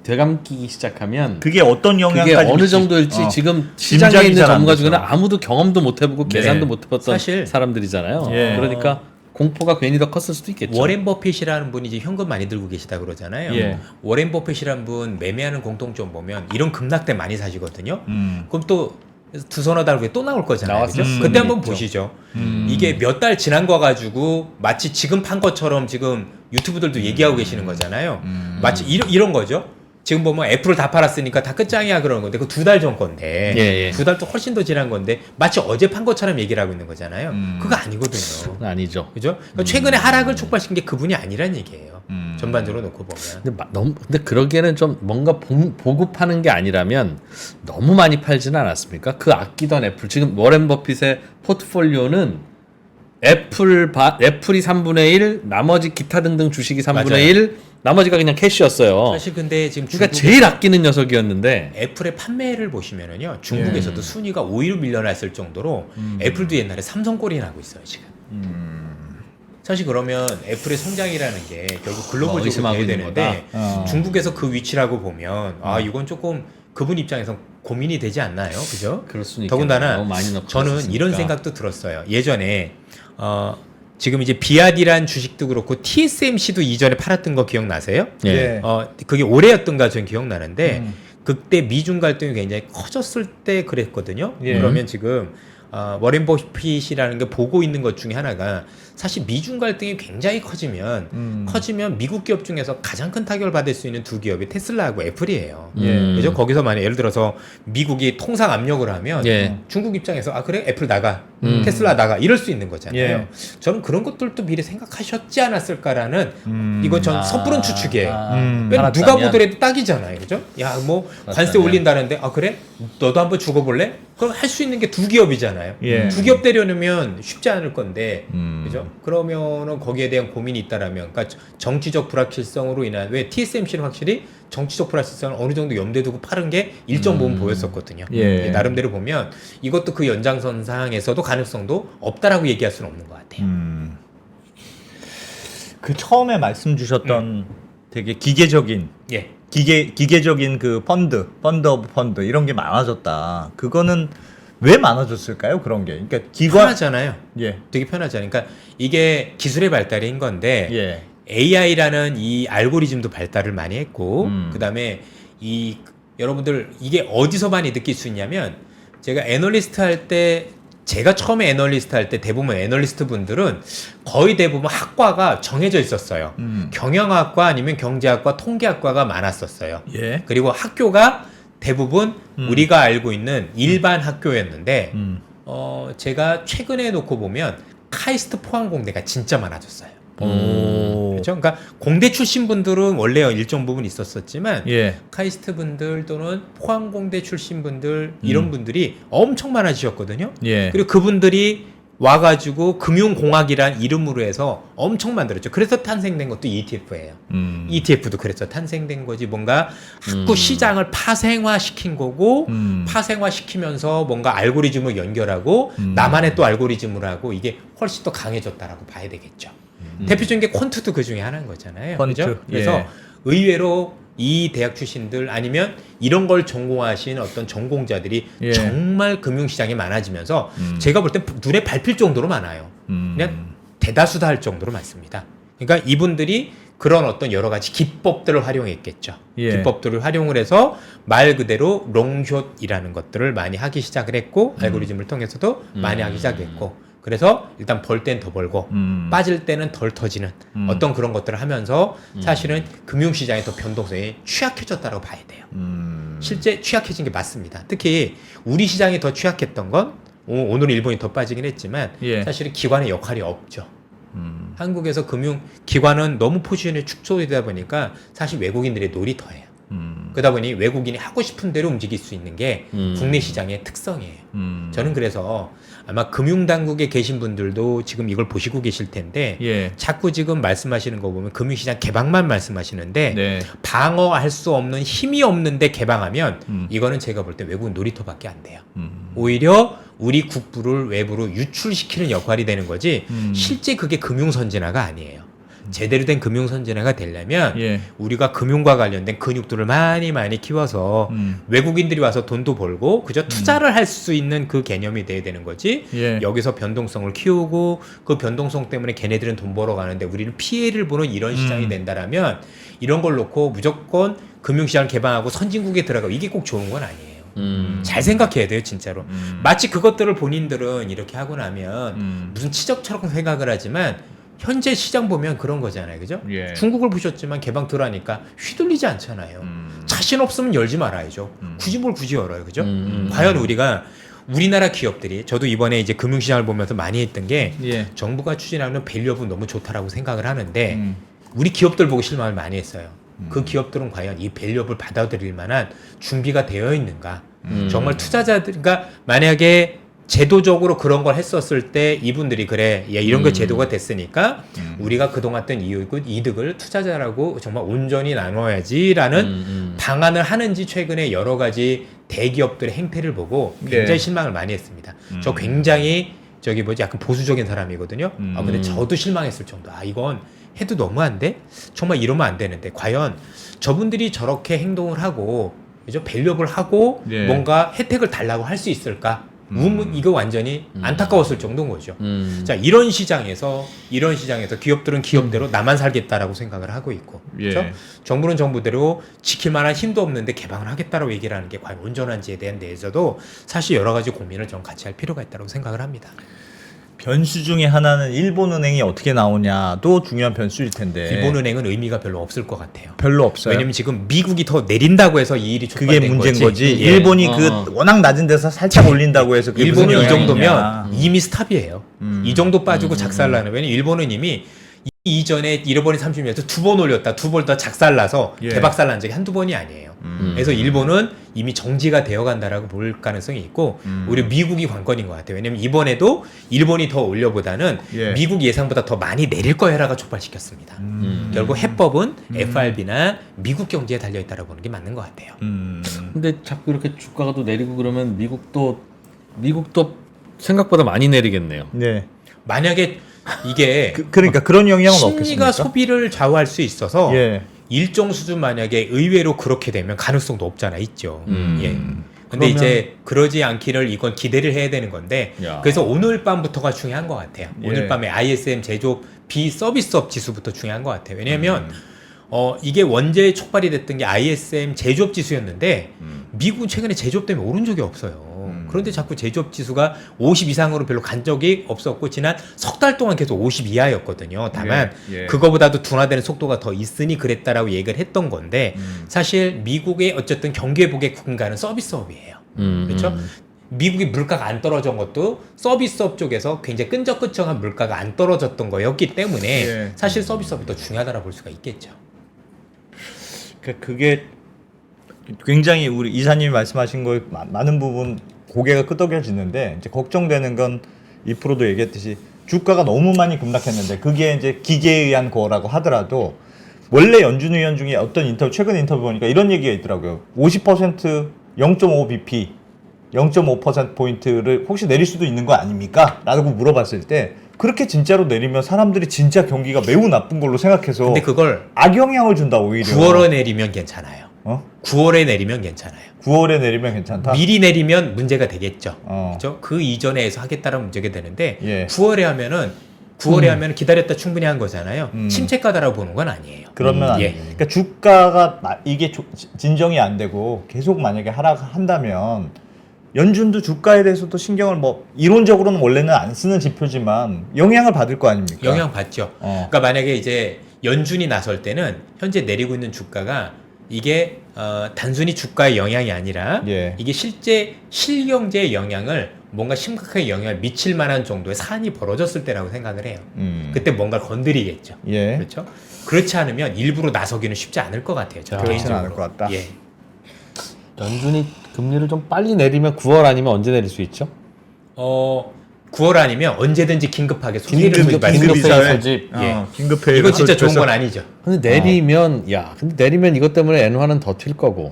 되감기기 시작하면 그게 어떤 영향까지 그게 어느 미칠지- 정도일지 지금 짐작이 시장에 있는 잘안 전문가 되죠. 중에는 아무도 경험도 못 해보고 네. 계산도 못 해봤던 사실 사람들이잖아요. 예. 그러니까 공포가 괜히 더 컸을 수도 있겠죠. 워렌 버핏이라는 분이 이제 현금 많이 들고 계시다 그러잖아요. 예. 워렌 버핏이라는 분 매매하는 공통점 보면 이런 급락 때 많이 사시거든요. 그럼 또 두 서너 달 후에 또 나올 거잖아요. 나왔을 그죠? 수는 그때 한번 있죠. 보시죠. 이게 몇 달 지난 거 가지고 마치 지금 판 것처럼 지금 유튜브들도 얘기하고 계시는 거잖아요. 마치 이런 거죠. 지금 보면 애플을 다 팔았으니까 다 끝장이야 그러는 건데 그 두 달 전 건데 예, 예. 두 달 또 훨씬 더 지난 건데 마치 어제 판 것처럼 얘기를 하고 있는 거잖아요. 그거 아니거든요. 아니죠. 그죠? 그러니까 최근에 하락을 촉발시킨 게 그분이 아니란 얘기예요. 전반적으로 놓고 보면. 근데 그러기에는 좀 뭔가 보급하는 게 아니라면 너무 많이 팔지는 않았습니까? 그 아끼던 애플 지금 워렌 버핏의 포트폴리오는 애플이 3분의 1, 나머지 기타 등등 주식이 3분의 맞아요. 1, 나머지가 그냥 캐시였어요. 사실 근데 지금 그러니까 중국에 제일 아끼는 녀석이었는데 애플의 판매를 보시면은요 중국에서도 순위가 5위로 밀려났을 정도로 애플도 옛날에 삼성꼴이 나고 있어요 지금. 사실 그러면 애플의 성장이라는 게 결국 글로벌적으로 의심하고 돼야 있는 되는데 거다. 중국에서 그 위치라고 보면 아 이건 조금 그분 입장에서 고민이 되지 않나요, 그죠? 그럴 수는 더군다나 있겠네요. 너무 많이 넣고 저는 있었으니까. 이런 생각도 들었어요. 예전에 지금 이제 비아디란 주식도 그렇고 TSMC도 이전에 팔았던 거 기억나세요? 예. 그게 올해였던가 저는 기억나는데 그때 미중 갈등이 굉장히 커졌을 때 그랬거든요. 예. 그러면 지금 워렌 버핏이라는 게 보고 있는 것 중에 하나가 사실 미중 갈등이 굉장히 커지면 미국 기업 중에서 가장 큰 타격을 받을 수 있는 두 기업이 테슬라하고 애플이에요. 그죠? 거기서 만약 예를 들어서 미국이 통상 압력을 하면 예. 중국 입장에서 아 그래 애플 나가 테슬라 나가 이럴 수 있는 거잖아요. 예. 저는 그런 것들도 미리 생각하셨지 않았을까라는 이건 전 섣부른 추측이에요. 왜냐면 누가 알았다면. 보더라도 딱이잖아요, 그죠? 야 뭐 관세 알았다면. 올린다는데 아 그래 너도 한번 죽어볼래? 그럼 할 수 있는 게 두 기업이잖아요. 예. 두 기업 되려면 쉽지 않을 건데, 음. 그죠? 그러면은 거기에 대한 고민이 있다라면, 그러니까 정치적 불확실성으로 인한 왜 TSMC는 확실히 정치적 불확실성을 어느 정도 염두에 두고 파는 게 일정 부분 보였었거든요. 예. 나름대로 보면 이것도 그 연장선상에서도 가능성도 없다라고 얘기할 수는 없는 것 같아요. 그 처음에 말씀 주셨던 되게 기계적인 예. 기계적인 그 펀드 오브 펀드 이런 게 많아졌다. 그거는 왜 많아졌을까요? 그런 게. 그러니까 기관 편하잖아요. 예. 되게 편하잖아요. 그러니까 이게 기술의 발달인 건데 예. AI라는 이 알고리즘도 발달을 많이 했고 그다음에 이 여러분들 이게 어디서 많이 느낄 수 있냐면 제가 애널리스트 할 때 제가 처음에 애널리스트 할 때 대부분 애널리스트 분들은 거의 대부분 학과가 정해져 있었어요. 경영학과 아니면 경제학과 통계학과가 많았었어요. 예. 그리고 학교가 대부분 우리가 알고 있는 일반 학교였는데 제가 최근에 놓고 보면 카이스트 포항공대가 진짜 많아졌어요. 오. 그렇죠? 그러니까 공대 출신 분들은 원래 일정 부분 있었었지만 예. 카이스트 분들 또는 포항공대 출신 분들 이런 분들이 엄청 많아지셨거든요. 예. 그리고 그분들이 와가지고 금융공학이란 이름으로 해서 엄청 만들었죠. 그래서 탄생된 것도 ETF예요. ETF도 그래서 탄생된 거지 뭔가 학구 시장을 파생화시킨 거고 파생화시키면서 뭔가 알고리즘을 연결하고 나만의 또 알고리즘을 하고 이게 훨씬 더 강해졌다라고 봐야 되겠죠. 대표적인 게 퀀트도 그 중에 하나인 거잖아요. 퀀트, 그죠? 그래서 예. 의외로 이 대학 출신들 아니면 이런 걸 전공하신 어떤 전공자들이 예. 정말 금융시장에 많아지면서 제가 볼 땐 눈에 밟힐 정도로 많아요. 그냥 대다수다 할 정도로 많습니다. 그러니까 이분들이 그런 어떤 여러 가지 기법들을 활용했겠죠. 예. 기법들을 활용을 해서 말 그대로 롱숏이라는 것들을 많이 하기 시작을 했고 알고리즘을 통해서도 많이 하기 시작했고 그래서 일단 벌 땐 더 벌고 빠질 때는 덜 터지는 어떤 그런 것들을 하면서 사실은 금융시장의 더 변동성이 취약해졌다고 봐야 돼요. 실제 취약해진 게 맞습니다. 특히 우리 시장이 더 취약했던 건 오늘은 일본이 더 빠지긴 했지만 예. 사실은 기관의 역할이 없죠. 한국에서 금융 기관은 너무 포지션이 축소되다 보니까 사실 외국인들의 놀이터예요. 그러다 보니 외국인이 하고 싶은 대로 움직일 수 있는 게 국내 시장의 특성이에요. 저는 그래서 아마 금융당국에 계신 분들도 지금 이걸 보시고 계실 텐데 예. 자꾸 지금 말씀하시는 거 보면 금융시장 개방만 말씀하시는데 네. 방어할 수 없는 힘이 없는데 개방하면 이거는 제가 볼 때 외국인 놀이터밖에 안 돼요. 오히려 우리 국부를 외부로 유출시키는 역할이 되는 거지 실제 그게 금융선진화가 아니에요. 제대로 된 금융선진화가 되려면 예. 우리가 금융과 관련된 근육들을 많이 키워서 외국인들이 와서 돈도 벌고 그저 투자를 할 수 있는 그 개념이 돼야 되는 거지. 예. 여기서 변동성을 키우고 그 변동성 때문에 걔네들은 돈 벌어 가는데 우리는 피해를 보는 이런 시장이 된다라면 이런 걸 놓고 무조건 금융시장을 개방하고 선진국에 들어가고 이게 꼭 좋은 건 아니에요. 잘 생각해야 돼요, 진짜로. 마치 그것들을 본인들은 이렇게 하고 나면 무슨 치적처럼 생각을 하지만 현재 시장 보면 그런 거잖아요, 그죠? 예. 중국을 보셨지만 개방 들어가니까 휘둘리지 않잖아요. 자신 없으면 열지 말아야죠. 굳이 뭘 굳이 열어요, 그죠? 과연 우리가 우리나라 기업들이 저도 이번에 이제 금융시장을 보면서 많이 했던 게 예. 정부가 추진하는 밸류업은 너무 좋다라고 생각을 하는데 우리 기업들 보고 실망을 많이 했어요. 그 기업들은 과연 이 밸류업을 받아들일 만한 준비가 되어 있는가? 정말 투자자들, 그러니까 만약에 제도적으로 그런 걸 했었을 때 이분들이 그래, 야, 이런 거 제도가 됐으니까 우리가 그동안 떤 이득을 투자자라고 정말 온전히 나눠야지라는 방안을 하는지 최근에 여러 가지 대기업들의 행태를 보고 굉장히 네. 실망을 많이 했습니다. 저 굉장히 저기 뭐지 약간 보수적인 사람이거든요. 근데 저도 실망했을 정도. 아, 이건 해도 너무한데? 정말 이러면 안 되는데 과연 저분들이 저렇게 행동을 하고 그죠? 밸류업을 하고 네. 뭔가 혜택을 달라고 할 수 있을까? 이거 완전히 안타까웠을 정도인 거죠. 자, 이런 시장에서 기업들은 기업대로 나만 살겠다라고 생각을 하고 있고, 예. 그렇죠? 정부는 정부대로 지킬 만한 힘도 없는데 개방을 하겠다라고 얘기를 하는 게 과연 온전한지에 대한 데에서도 사실 여러 가지 고민을 좀 같이 할 필요가 있다고 생각을 합니다. 변수 중에 하나는 일본은행이 어떻게 나오냐도 중요한 변수일 텐데. 일본은행은 의미가 별로 없을 것 같아요. 별로 없어요. 왜냐면 지금 미국이 더 내린다고 해서 이 일이 그게 촉발된 문제인 거지. 예. 일본이 그 워낙 낮은 데서 살짝 올린다고 해서 그게 일본은 무슨 이 영향이냐. 정도면 이미 스탑이에요. 이 정도 빠지고 작살나는. 왜냐면 일본은 이미 이전에 잃어버린 30년에서 2번 올렸다, 2번 더 작살나서 예. 대박살 난 적이 한두 번이 아니에요. 그래서 일본은 이미 정지가 되어 간다라고 볼 가능성이 있고 오히려 미국이 관건인 것 같아요. 왜냐면 이번에도 일본이 더 올려보다는 예. 미국 예상보다 더 많이 내릴 거야라가 촉발시켰습니다. 결국 해법은 FRB나 미국 경제에 달려있다라고 보는 게 맞는 것 같아요. 근데 자꾸 이렇게 주가가 또 내리고 그러면 미국도 생각보다 많이 내리겠네요. 네. 만약에 이게 그러니까 그런 영향은 심리가 없겠습니까? 소비를 좌우할 수 있어서 예. 일정 수준 만약에 의외로 그렇게 되면 가능성도 없잖아 있죠. 예. 근데 그러면- 이제 그러지 않기를 이건 기대를 해야 되는 건데 야. 그래서 오늘 밤부터가 중요한 것 같아요. 예. 오늘 밤에 ISM 제조업 비서비스업 지수부터 중요한 것 같아요. 왜냐하면 이게 원죄 촉발이 됐던 게 ISM 제조업 지수였는데 미국은 최근에 제조업 때문에 오른 적이 없어요. 그런데 자꾸 제조업 지수가 50 이상으로 별로 간 적이 없었고 지난 석 달 동안 계속 50 이하였거든요. 다만 예, 예. 그거보다도 둔화되는 속도가 더 있으니 그랬다라고 얘기를 했던 건데 사실 미국의 어쨌든 경기회복의 근간은 서비스업이에요. 그렇죠? 미국이 물가가 안 떨어진 것도 서비스업 쪽에서 굉장히 끈적끈적한 물가가 안 떨어졌던 거였기 때문에 예. 사실 서비스업이 더 중요하다고 볼 수가 있겠죠. 그게 굉장히 우리 이사님이 말씀하신 거에 많은 부분 고개가 끄덕여지는데 이제 걱정되는 건 2%도 얘기했듯이 주가가 너무 많이 급락했는데 그게 이제 기계에 의한 거라고 하더라도 원래 연준 의원 중에 어떤 최근 인터뷰 보니까 이런 얘기가 있더라고요. 50% 0.5 bp 0.5%포인트를 혹시 내릴 수도 있는 거 아닙니까? 라고 물어봤을 때 그렇게 진짜로 내리면 사람들이 진짜 경기가 매우 나쁜 걸로 생각해서 근데 그걸 악영향을 준다 오히려. 9월에 내리면 괜찮아요. 9월에 내리면 괜찮아요. 9월에 내리면 괜찮다. 미리 내리면 문제가 되겠죠. 어. 그렇죠? 그 이전에 해서 하겠다는 문제가 되는데 예. 9월에 하면은 기다렸다 충분히 한 거잖아요. 침체가다라고 보는 건 아니에요. 그러면 안 예. 돼요. 그러니까 주가가 이게 진정이 안 되고 계속 만약에 하락한다면 연준도 주가에 대해서도 신경을 뭐 이론적으로는 원래는 안 쓰는 지표지만 영향을 받을 거 아닙니까? 영향 받죠. 그러니까 만약에 이제 연준이 나설 때는 현재 내리고 있는 주가가 이게 단순히 주가의 영향이 아니라 예. 이게 실제 실경제의 영향을 뭔가 심각하게 영향을 미칠 만한 정도의 사안이 벌어졌을 때라고 생각을 해요. 그때 뭔가를 건드리겠죠. 예. 그렇죠? 그렇지 않으면 일부러 나서기는 쉽지 않을 것 같아요. 저 그렇지는 개인적으로. 않을 것 같다. 예. 연준이 금리를 좀 빨리 내리면 9월 아니면 언제 내릴 수 있죠? 9월 아니면 언제든지 긴급하게 소비를 긴급 수입할 수 긴급 있어요. 세입 소집. 예. 긴급 회의. 이거 진짜 좋은 건 아니죠. 근데 내리면 근데 내리면 이것 때문에 엔화는 더 튈 거고.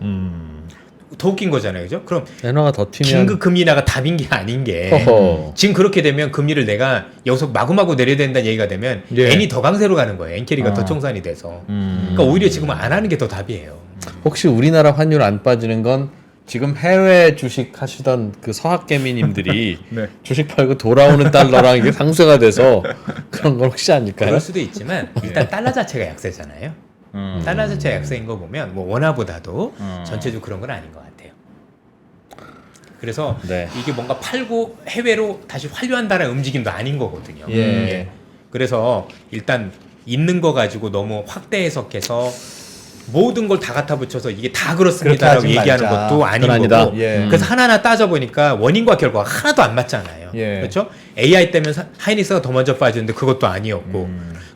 더 웃긴 거잖아요, 그죠? 그럼 엔화가 더 튀면 긴급 금리 인하가 답인 게 아닌 게 허허. 지금 그렇게 되면 금리를 내가 여기서 마구마구 내려야 된다는 얘기가 되면 예. N이 더 강세로 가는 거예요. N 캐리가 더 청산이 돼서. 그러니까 오히려 지금 안 하는 게 더 답이에요. 혹시 우리나라 환율 안 빠지는 건 지금 해외 주식 하시던 그 서학개미님들이 네. 주식 팔고 돌아오는 달러랑 이게 상쇄가 돼서 그런 건 혹시 아닐까요? 그럴 수도 있지만 일단 달러 자체가 약세잖아요. 달러 자체가 약세인 거 보면 뭐 원화보다도 전체적으로 그런 건 아닌 것 같아요. 그래서 네. 이게 뭔가 팔고 해외로 다시 환류한다는 움직임도 아닌 거거든요. 예. 그래서 일단 있는 거 가지고 너무 확대 해석해서 모든 걸 다 갖다 붙여서 이게 다 그렇습니다라고 그렇게 하지 얘기하는 말자. 것도 아닌 그건 아니다. 거고 예. 그래서 하나하나 따져보니까 원인과 결과가 하나도 안 맞잖아요. 예. 그렇죠? AI 때문에 하이닉스가 더 먼저 빠졌는데 그것도 아니었고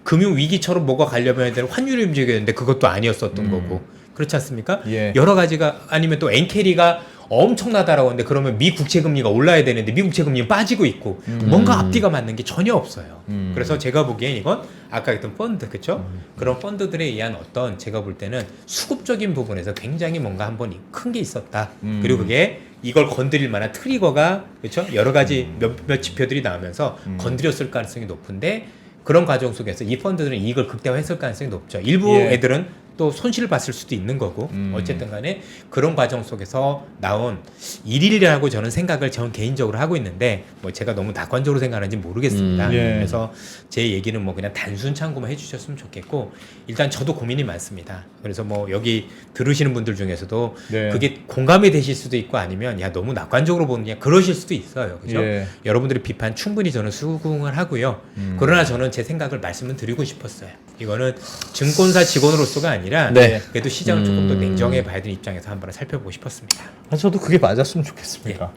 금융위기처럼 뭐가 가려면 되는 환율이 움직였는데 그것도 아니었었던 거고 그렇지 않습니까? 예. 여러 가지가 아니면 또 엔캐리가 엄청나다라고 하는데 그러면 미 국채 금리가 올라야 되는데 미 국채 금리는 빠지고 있고 뭔가 앞뒤가 맞는 게 전혀 없어요. 그래서 제가 보기엔 이건 아까 했던 펀드 그렇죠? 그런 펀드들에 의한 어떤 제가 볼 때는 수급적인 부분에서 굉장히 뭔가 한번 큰 게 있었다. 그리고 그게 이걸 건드릴 만한 트리거가 그렇죠? 여러 가지 몇몇 지표들이 나오면서 건드렸을 가능성이 높은데 그런 과정 속에서 이 펀드들은 이익을 극대화했을 가능성이 높죠. 일부 예. 애들은 또 손실을 봤을 수도 있는 거고 어쨌든 간에 그런 과정 속에서 나온 일일이라고 저는 생각을 전 개인적으로 하고 있는데 뭐 제가 너무 낙관적으로 생각하는지 모르겠습니다. 예. 그래서 제 얘기는 뭐 그냥 단순 참고만 해주셨으면 좋겠고 일단 저도 고민이 많습니다. 그래서 뭐 여기 들으시는 분들 중에서도 네. 그게 공감이 되실 수도 있고 아니면 야 너무 낙관적으로 보느냐 그러실 수도 있어요. 그죠? 예. 여러분들의 비판 충분히 저는 수긍을 하고요. 그러나 저는 제 생각을 말씀을 드리고 싶었어요. 이거는 증권사 직원으로서가 아니라 네. 그래도 시장을 조금 더 냉정해 봐야 되는 입장에서 한번 살펴보고 싶었습니다. 저도 그게 맞았으면 좋겠습니다.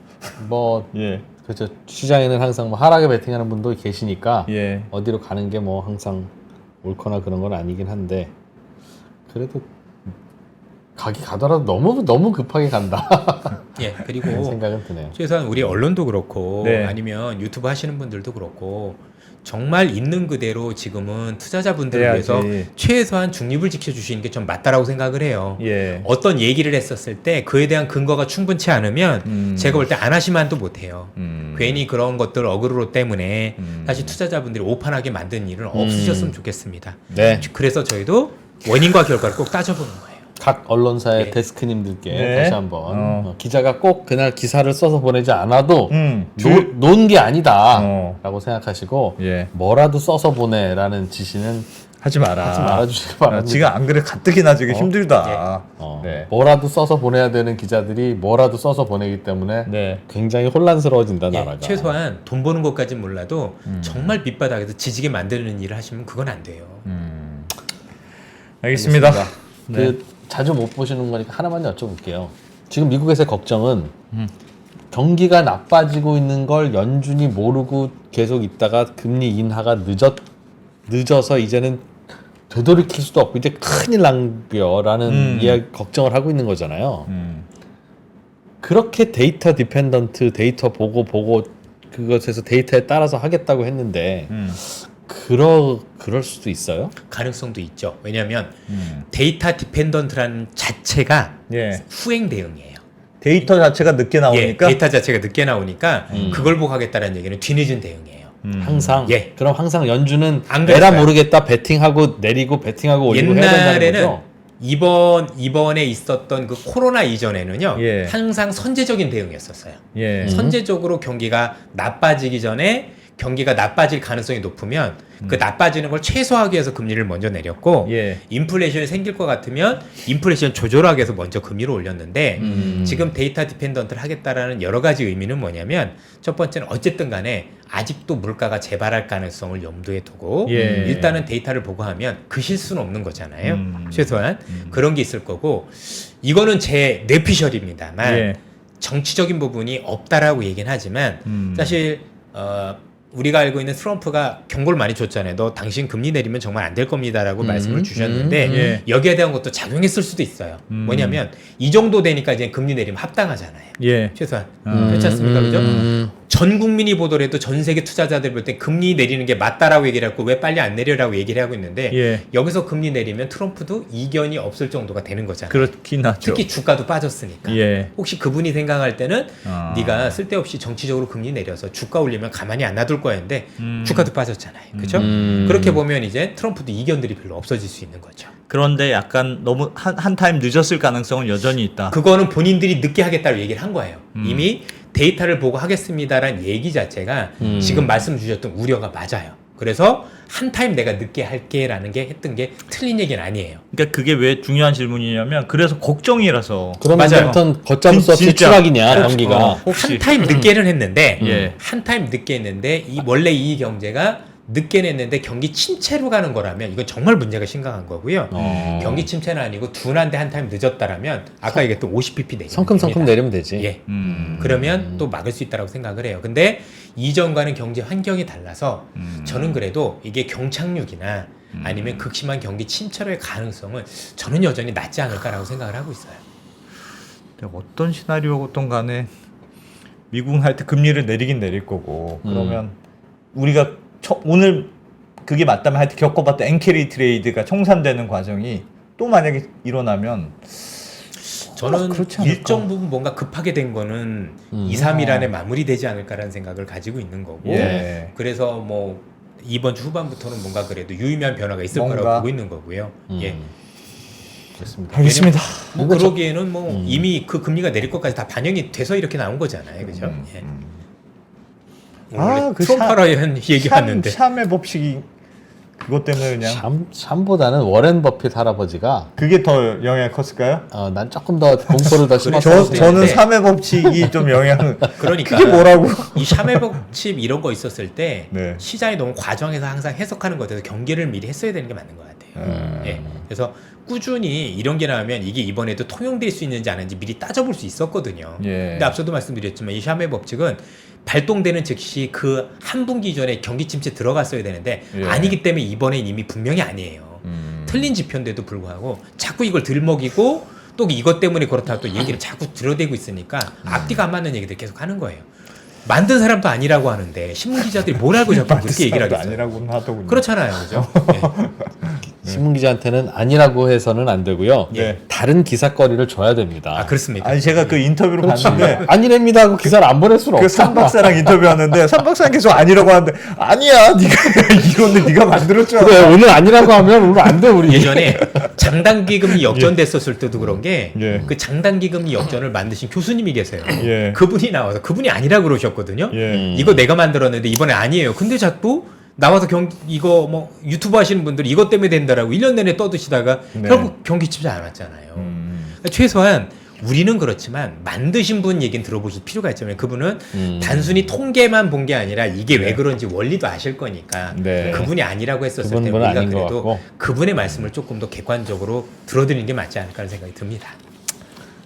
뭐 예. 그렇죠. 시장에는 항상 뭐 하락에 베팅하는 분도 계시니까 예. 어디로 가는 게 뭐 항상 옳거나 그런 건 아니긴 한데 그래도 가기 가더라도 너무 급하게 간다 예, 그런 그리고 생각은 드네요. 최소한 우리 언론도 그렇고 네. 아니면 유튜브 하시는 분들도 그렇고 정말 있는 그대로 지금은 투자자분들을 해야지. 위해서 최소한 중립을 지켜주시는 게 좀 맞다라고 생각을 해요. 예. 어떤 얘기를 했었을 때 그에 대한 근거가 충분치 않으면 제가 볼 때 안 하시만도 못해요. 괜히 그런 것들 어그로 때문에 사실 투자자분들이 오판하게 만드는 일은 없으셨으면 좋겠습니다. 네. 그래서 저희도 원인과 결과를 꼭 따져보는 거예요. 각 언론사의 네. 데스크님들께 네. 다시 한번 기자가 꼭 그날 기사를 써서 보내지 않아도 줄- 놓은 게 아니다 어. 라고 생각하시고 예. 뭐라도 써서 보내라는 지시는 하지 마라. 하지 말아주시기 바랍니다. 지금 안 그래 가뜩이나 지금 힘들다. 네. 뭐라도 써서 보내야 되는 기자들이 뭐라도 써서 보내기 때문에 네. 굉장히 혼란스러워진다 예, 나라가. 최소한 돈 버는 것까진 몰라도 정말 밑바닥에서 지지게 만드는 일을 하시면 그건 안 돼요. 알겠습니다. 그 자주 못 보시는 거니까 하나만 여쭤볼게요. 지금 미국에서의 걱정은 경기가 나빠지고 있는 걸 연준이 모르고 계속 있다가 금리 인하가 늦어서 이제는 되돌이킬 수도 없고 이제 큰일 난거라는 이야기 걱정을 하고 있는 거잖아요. 그렇게 데이터 디펜던트 데이터 보고 그것에서 데이터에 따라서 하겠다고 했는데 그럴 수도 있어요? 가능성도 있죠. 왜냐하면 데이터 디펜던트라는 자체가 예. 후행 대응이에요. 데이터 자체가 늦게 나오니까. 예, 데이터 자체가 늦게 나오니까 그걸 보고 하겠다는 얘기는 뒤늦은 대응이에요. 항상. 예. 그럼 항상 연준은 안 에라 그랬어요. 모르겠다 베팅하고 내리고 베팅하고 올리고 해야 된다는 옛날에는 거죠. 이번에 있었던 그 코로나 이전에는요. 예. 항상 선제적인 대응이었었어요. 예. 선제적으로 경기가 나빠지기 전에 경기가 나빠질 가능성이 높으면 그 나빠지는 걸 최소화하기 위해서 금리를 먼저 내렸고 예. 인플레이션이 생길 것 같으면 인플레이션 조절하기 위해서 먼저 금리를 올렸는데 지금 데이터 디펜던트를 하겠다라는 여러 가지 의미는 뭐냐면 첫 번째는 어쨌든 간에 아직도 물가가 재발할 가능성을 염두에 두고 예. 일단은 데이터를 보고 하면 그 실수는 없는 거잖아요. 최소한 그런 게 있을 거고 이거는 제 뇌피셜입니다만 예. 정치적인 부분이 없다라고 얘기는 하지만 사실 우리가 알고 있는 트럼프가 경고를 많이 줬잖아요. 너 당신 금리 내리면 정말 안 될 겁니다라고 말씀을 주셨는데 예. 여기에 대한 것도 작용했을 수도 있어요. 뭐냐면 이 정도 되니까 이제 금리 내리면 합당하잖아요. 예. 최소한 그렇지 않습니까? 그죠? 전 국민이 보더라도 전 세계 투자자들 볼 때 금리 내리는 게 맞다라고 얘기를 하고 왜 빨리 안 내려라고 얘기를 하고 있는데 예. 여기서 금리 내리면 트럼프도 이견이 없을 정도가 되는 거잖아요. 그렇긴 하죠. 특히 주가도 빠졌으니까. 예. 혹시 그분이 생각할 때는 아. 네가 쓸데없이 정치적으로 금리 내려서 주가 올리면 가만히 안 놔둘 거였는데 주가도 빠졌잖아요. 그렇죠? 그렇게 보면 이제 트럼프도 이견들이 별로 없어질 수 있는 거죠. 그런데 약간 너무 한 타임 늦었을 가능성은 여전히 있다. 그거는 본인들이 늦게 하겠다고 얘기를 한 거예요. 이미 데이터를 보고 하겠습니다라는 얘기 자체가 지금 말씀 주셨던 우려가 맞아요. 그래서 한 타임 내가 늦게 할게라는 게 했던 게 틀린 얘기는 아니에요. 그러니까 그게 왜 중요한 질문이냐면 그래서 걱정이라서. 그러면 맞아요. 이제부터는 걷잡을 수 없이 진짜. 추락이냐 경기가. 혹시 한 타임 늦게는 했는데 예. 한 타임 늦게 했는데 원래 이 경제가 늦게 냈는데 경기 침체로 가는 거라면 이건 정말 문제가 심각한 거고요. 경기 침체는 아니고 둔한데 한 타임 늦었다라면 아까 얘기했던 50pp 내리면 성큼성큼 됩니다. 내리면 되지. 예. 음. 그러면 또 막을 수 있다고 생각을 해요. 근데 이전과는 경제 환경이 달라서 저는 그래도 이게 경착륙이나 아니면 극심한 경기 침체로의 가능성은 저는 여전히 낮지 않을까라고 생각을 하고 있어요. 어떤 시나리오든 간에 미국은 하여튼 금리를 내리긴 내릴 거고 그러면 우리가 오늘 그게 맞다면 하여튼 겪어봤던 엔캐리 트레이드가 청산되는 과정이 또 만약에 일어나면 저는 그렇지 않을까? 일정 부분 뭔가 급하게 된 거는 2, 3일 안에 마무리되지 않을까라는 생각을 가지고 있는 거고 예. 그래서 뭐 이번 주 후반부터는 뭔가 그래도 유의미한 변화가 있을 뭔가. 거라고 보고 있는 거고요. 예. 그렇습니다. 알겠습니다. 뭐 그러기에는 뭐 이미 그 금리가 내릴 것까지 다 반영이 돼서 이렇게 나온 거잖아요. 그죠? 예. 아, 그 트럼프라는 얘기하는데 샴의 법칙이 그것 때문에 그냥 샴보다는 워렌 버핏 할아버지가 그게 더 영향이 컸을까요? 난 조금 더 공포를 더 심었을 수도 저는 있는데. 3의 법칙이 좀 영향을 그러니까 그게 뭐라고? 이 샤멜 법칙 이런 거 있었을 때 네. 시장이 너무 과정해서 항상 해석하는 것에 대해서 경계를 미리 했어야 되는 게 맞는 것 같아요. 예. 그래서 꾸준히 이런 게 나오면 이게 이번에도 통용될 수 있는지 아닌지 미리 따져볼 수 있었거든요. 예. 근데 앞서도 말씀드렸지만 이 샤멜 법칙은 발동되는 즉시 그 한 분기 전에 경기 침체 들어갔어야 되는데 예. 아니기 때문에 이번엔 이미 분명히 아니에요. 틀린 지표인데도 불구하고 자꾸 이걸 들먹이고 또 이것 때문에 그렇다고 또 얘기를 자꾸 들어대고 있으니까 앞뒤가 안 맞는 얘기들 계속 하는 거예요. 만든 사람도 아니라고 하는데 신문 기자들이 뭘 알고 자꾸 그렇게 얘기를 하겠어요. 아니라고는 하더군요. 그렇잖아요, 그죠? 신문 기자한테는 아니라고 해서는 안 되고요. 예. 다른 기사거리를 줘야 됩니다. 아 그렇습니까? 아니 제가 그 인터뷰를 봤는데 아니랍니다 하고 기사를 안 보낼 수는 그 없잖아. 삼박사랑 인터뷰하는데 삼박사는 계속 아니라고 하는데 아니야 네가 이거는 네가 만들었잖아. 그래 오늘 아니라고 하면 오늘 안 돼 우리. 예전에 장단기금리 역전됐었을 때도 그런 게 예. 그 장단기금리 역전을 만드신 교수님이 계세요. 예. 그분이 나와서 그분이 아니라고 그러셨거든요. 예. 이거 내가 만들었는데 이번에 아니에요. 근데 자꾸 나와서 이거 뭐 유튜브 하시는 분들이 이것 때문에 된다라고 1년 내내 떠드시다가 네. 결국 경기 침체 안 왔잖아요. 그러니까 최소한 우리는 그렇지만 만드신 분 얘기는 들어보실 필요가 있잖아요. 그분은 단순히 통계만 본 게 아니라 이게 왜 그런지 원리도 아실 거니까 네. 그분이 아니라고 했었을 때 그분은 우리가 아닌 것 그래도 같고. 그분의 말씀을 조금 더 객관적으로 들어드리는 게 맞지 않을까 하는 생각이 듭니다.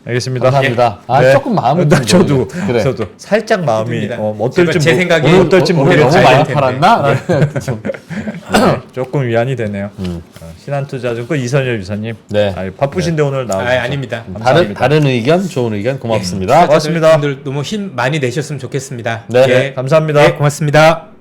알겠습니다. 감사합니다. 네. 조금 마음이 나 좀 저도 그래. 저도 살짝 마음이 됩니다. 어떨지 제 생각에 오늘 어떨지 오늘 너무 모르겠지만 많이 텐데. 팔았나? 좀. 조금 위안이 되네요. 신한투자증권 이선열 이사님. 네. 바쁘신데 오늘 나오셔서 아닙니다. 다른 의견, 좋은 의견 고맙습니다. 고맙습니다. 분들 너무 힘 많이 내셨으면 좋겠습니다. 네. 예. 감사합니다. 네, 고맙습니다.